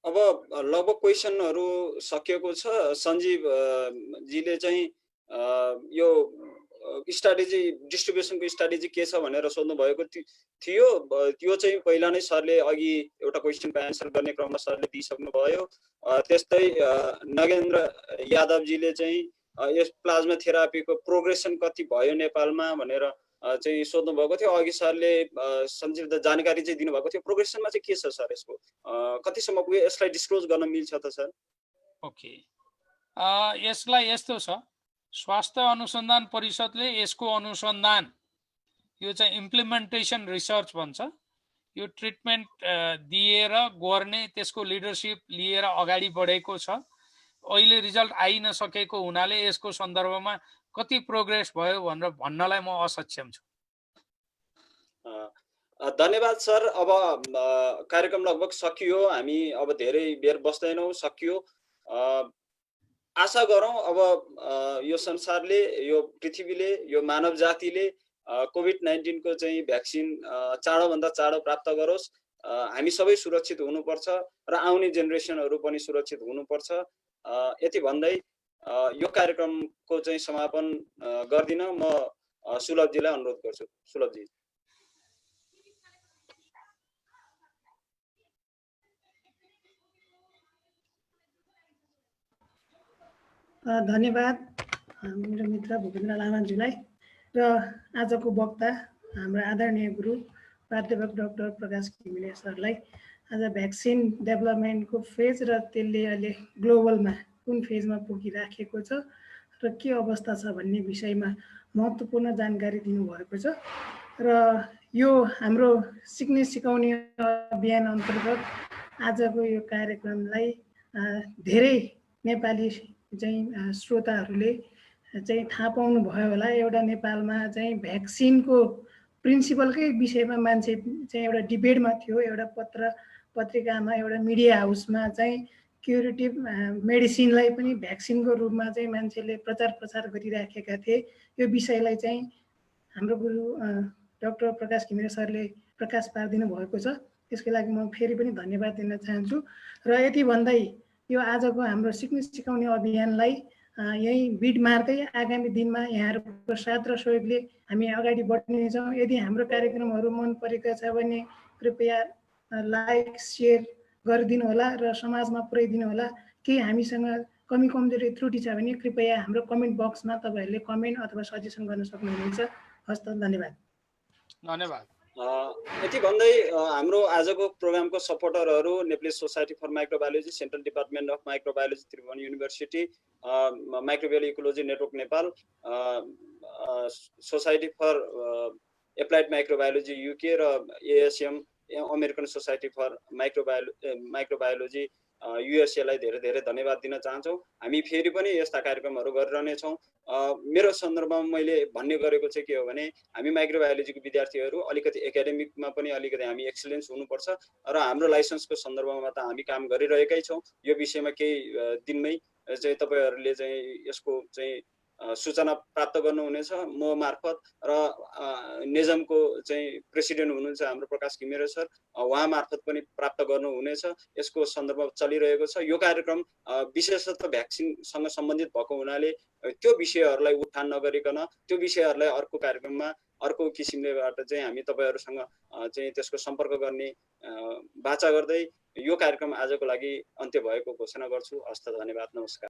S3: अब लगभग क्वेसनहरू सकिएको छ। सञ्जीव जीले चाहिँ यो स्ट्राटेजी, डिस्ट्रिब्युसनको स्ट्राटेजी के छ भनेर सोध्नु भएको थियो। त्यो चाहिँ पहिला नै सरले अघि एउटा क्वेसनको एन्सर गर्ने क्रममा सरले दिइसक्नु भयो। त्यस्तै नगेन्द्र यादवजीले चाहिँ यस प्लाज्मा थेरापीको प्रोग्रेसन कति भयो नेपालमा भनेर चाहिँ सोध्नु भएको थियो। अघि सरले संक्षिप्त जानकारी चाहिँ दिनुभएको थियो। प्रोग्रेसनमा चाहिँ के छ सर, यसको कतिसम्म पुग्यो, यसलाई डिस्क्लोज गर्न मिल्छ त सर?
S2: ओके, यसलाई यस्तो छ, स्वास्थ्य अनुसन्धान परिषदले यसको अनुसन्धान, यो चाहिँ इम्प्लिमेन्टेसन रिसर्च भन्छ, यो ट्रिटमेन्ट दिएर गर्ने त्यसको लिडरसिप लिएर अगाडि बढेको छ। अहिले रिजल्ट आइ नसकेको हुनाले यसको सन्दर्भमा कति प्रोग्रेस भयो भनेर भन्नलाई म असक्षम छु।
S3: धन्यवाद सर। अब कार्यक्रम लगभग सकियो, हामी अब धेरै बेर बस्दैनौँ, सकियो। आशा गरौँ अब यो संसारले, यो पृथ्वीले, यो मानव जातिले कोभिड-19 को चाहिँ भ्याक्सिन चाँडोभन्दा चाँडो प्राप्त गरोस्। हामी सबै सुरक्षित हुनुपर्छ र आउने जेनेरेसनहरू पनि सुरक्षित हुनुपर्छ। यति भन्दै यो कार्यक्रमको चाहिँ समापन गर्दिन म सुलभजीलाई अनुरोध गर्छु। सुलभजी।
S1: धन्यवाद मेरो मित्र भूपेन्द्र लामाज्यूलाई र आजको वक्ता हाम्रो आदरणीय गुरु प्राध्यापक डाक्टर प्रकाश घिमिरे सरलाई। आज भ्याक्सिन डेभलपमेन्टको फेज र त्यसले अहिले ग्लोबलमा कुन फेजमा पुगिराखेको छ र के अवस्था छ भन्ने विषयमा महत्त्वपूर्ण जानकारी दिनुभएको छ र यो हाम्रो सिक्ने सिकाउने अभियान अन्तर्गत आजको यो कार्यक्रमलाई धेरै नेपाली चाहिँ श्रोताहरूले चाहिँ थाहा पाउनु भयो होला। एउटा नेपालमा चाहिँ भ्याक्सिनको प्रिन्सिपलकै विषयमा मान्छे चाहिँ एउटा डिबेटमा थियो, एउटा पत्रिकामा, एउटा मिडिया हाउसमा चाहिँ क्युरेटिभ मेडिसिनलाई पनि भ्याक्सिनको रूपमा चाहिँ मान्छेले प्रचार गरिराखेका थिए। यो विषयलाई चाहिँ हाम्रो गुरु डाक्टर प्रकाश घिमिरे सरले प्रकाश पारिदिनु भएको छ त्यसको लागि म फेरि पनि धन्यवाद दिन चाहन्छु। र यति भन्दै यो आजको हाम्रो सिक्ने सिकाउने अभियानलाई यही बिट मार्दै आगामी दिनमा यहाँहरूको साथ र सहयोगले हामी अगाडि बढ्नेछौँ। यदि हाम्रो कार्यक्रमहरू मन परेका छ भने कृपया लाइक सेयर गरिदिनु होला र समाजमा पुर्याइदिनु होला। केही हामीसँग कमी कमजोरी त्रुटि छ भने कृपया हाम्रो कमेन्ट बक्समा तपाईँहरूले कमेन्ट अथवा सजेसन गर्न सक्नुहुनेछ। हस् त, धन्यवाद।
S2: धन्यवाद।
S3: यति भन्दै हाम्रो आजको प्रोग्रामको सपोर्टरहरू Nepali society for microbiology, central department of microbiology Tribhuvan university, microbial ecology network Nepal, society for applied microbiology UK र ASM American society for microbiology युएसएलाई धेरै धेरै धन्यवाद दिन चाहन्छौँ। हामी फेरि पनि यस्ता कार्यक्रमहरू गरिरहनेछौँ। मेरो सन्दर्भमा मैले भन्ने गरेको चाहिँ के हो भने हामी माइक्रोबायोलोजीको विद्यार्थीहरू अलिकति एकाडेमिकमा पनि अलिकति हामी एक्सिलेन्स हुनुपर्छ र हाम्रो लाइसेन्सको सन्दर्भमा त हामी काम गरिरहेकै छौँ। यो विषयमा केही दिनमै चाहिँ तपाईँहरूले चाहिँ यसको चाहिँ सूचना प्राप्त गर्नुहुनेछ म मार्फत र नेजमको चाहिँ प्रेसिडेन्ट हुनुहुन्छ हाम्रो प्रकाश घिमिरे सर, उहाँ मार्फत पनि प्राप्त गर्नुहुनेछ। यसको सन्दर्भ चलिरहेको छ। यो कार्यक्रम विशेषतः भ्याक्सिनसँग सम्बन्धित भएको हुनाले त्यो विषयहरूलाई उठान नगरिकन त्यो विषयहरूलाई अर्को कार्यक्रममा अर्को किसिमलेबाट चाहिँ हामी तपाईँहरूसँग चाहिँ त्यसको सम्पर्क गर्ने बाचा गर्दै यो कार्यक्रम आजको लागि अन्त्य भएको घोषणा गर्छु। हस्त, धन्यवाद, नमस्कार।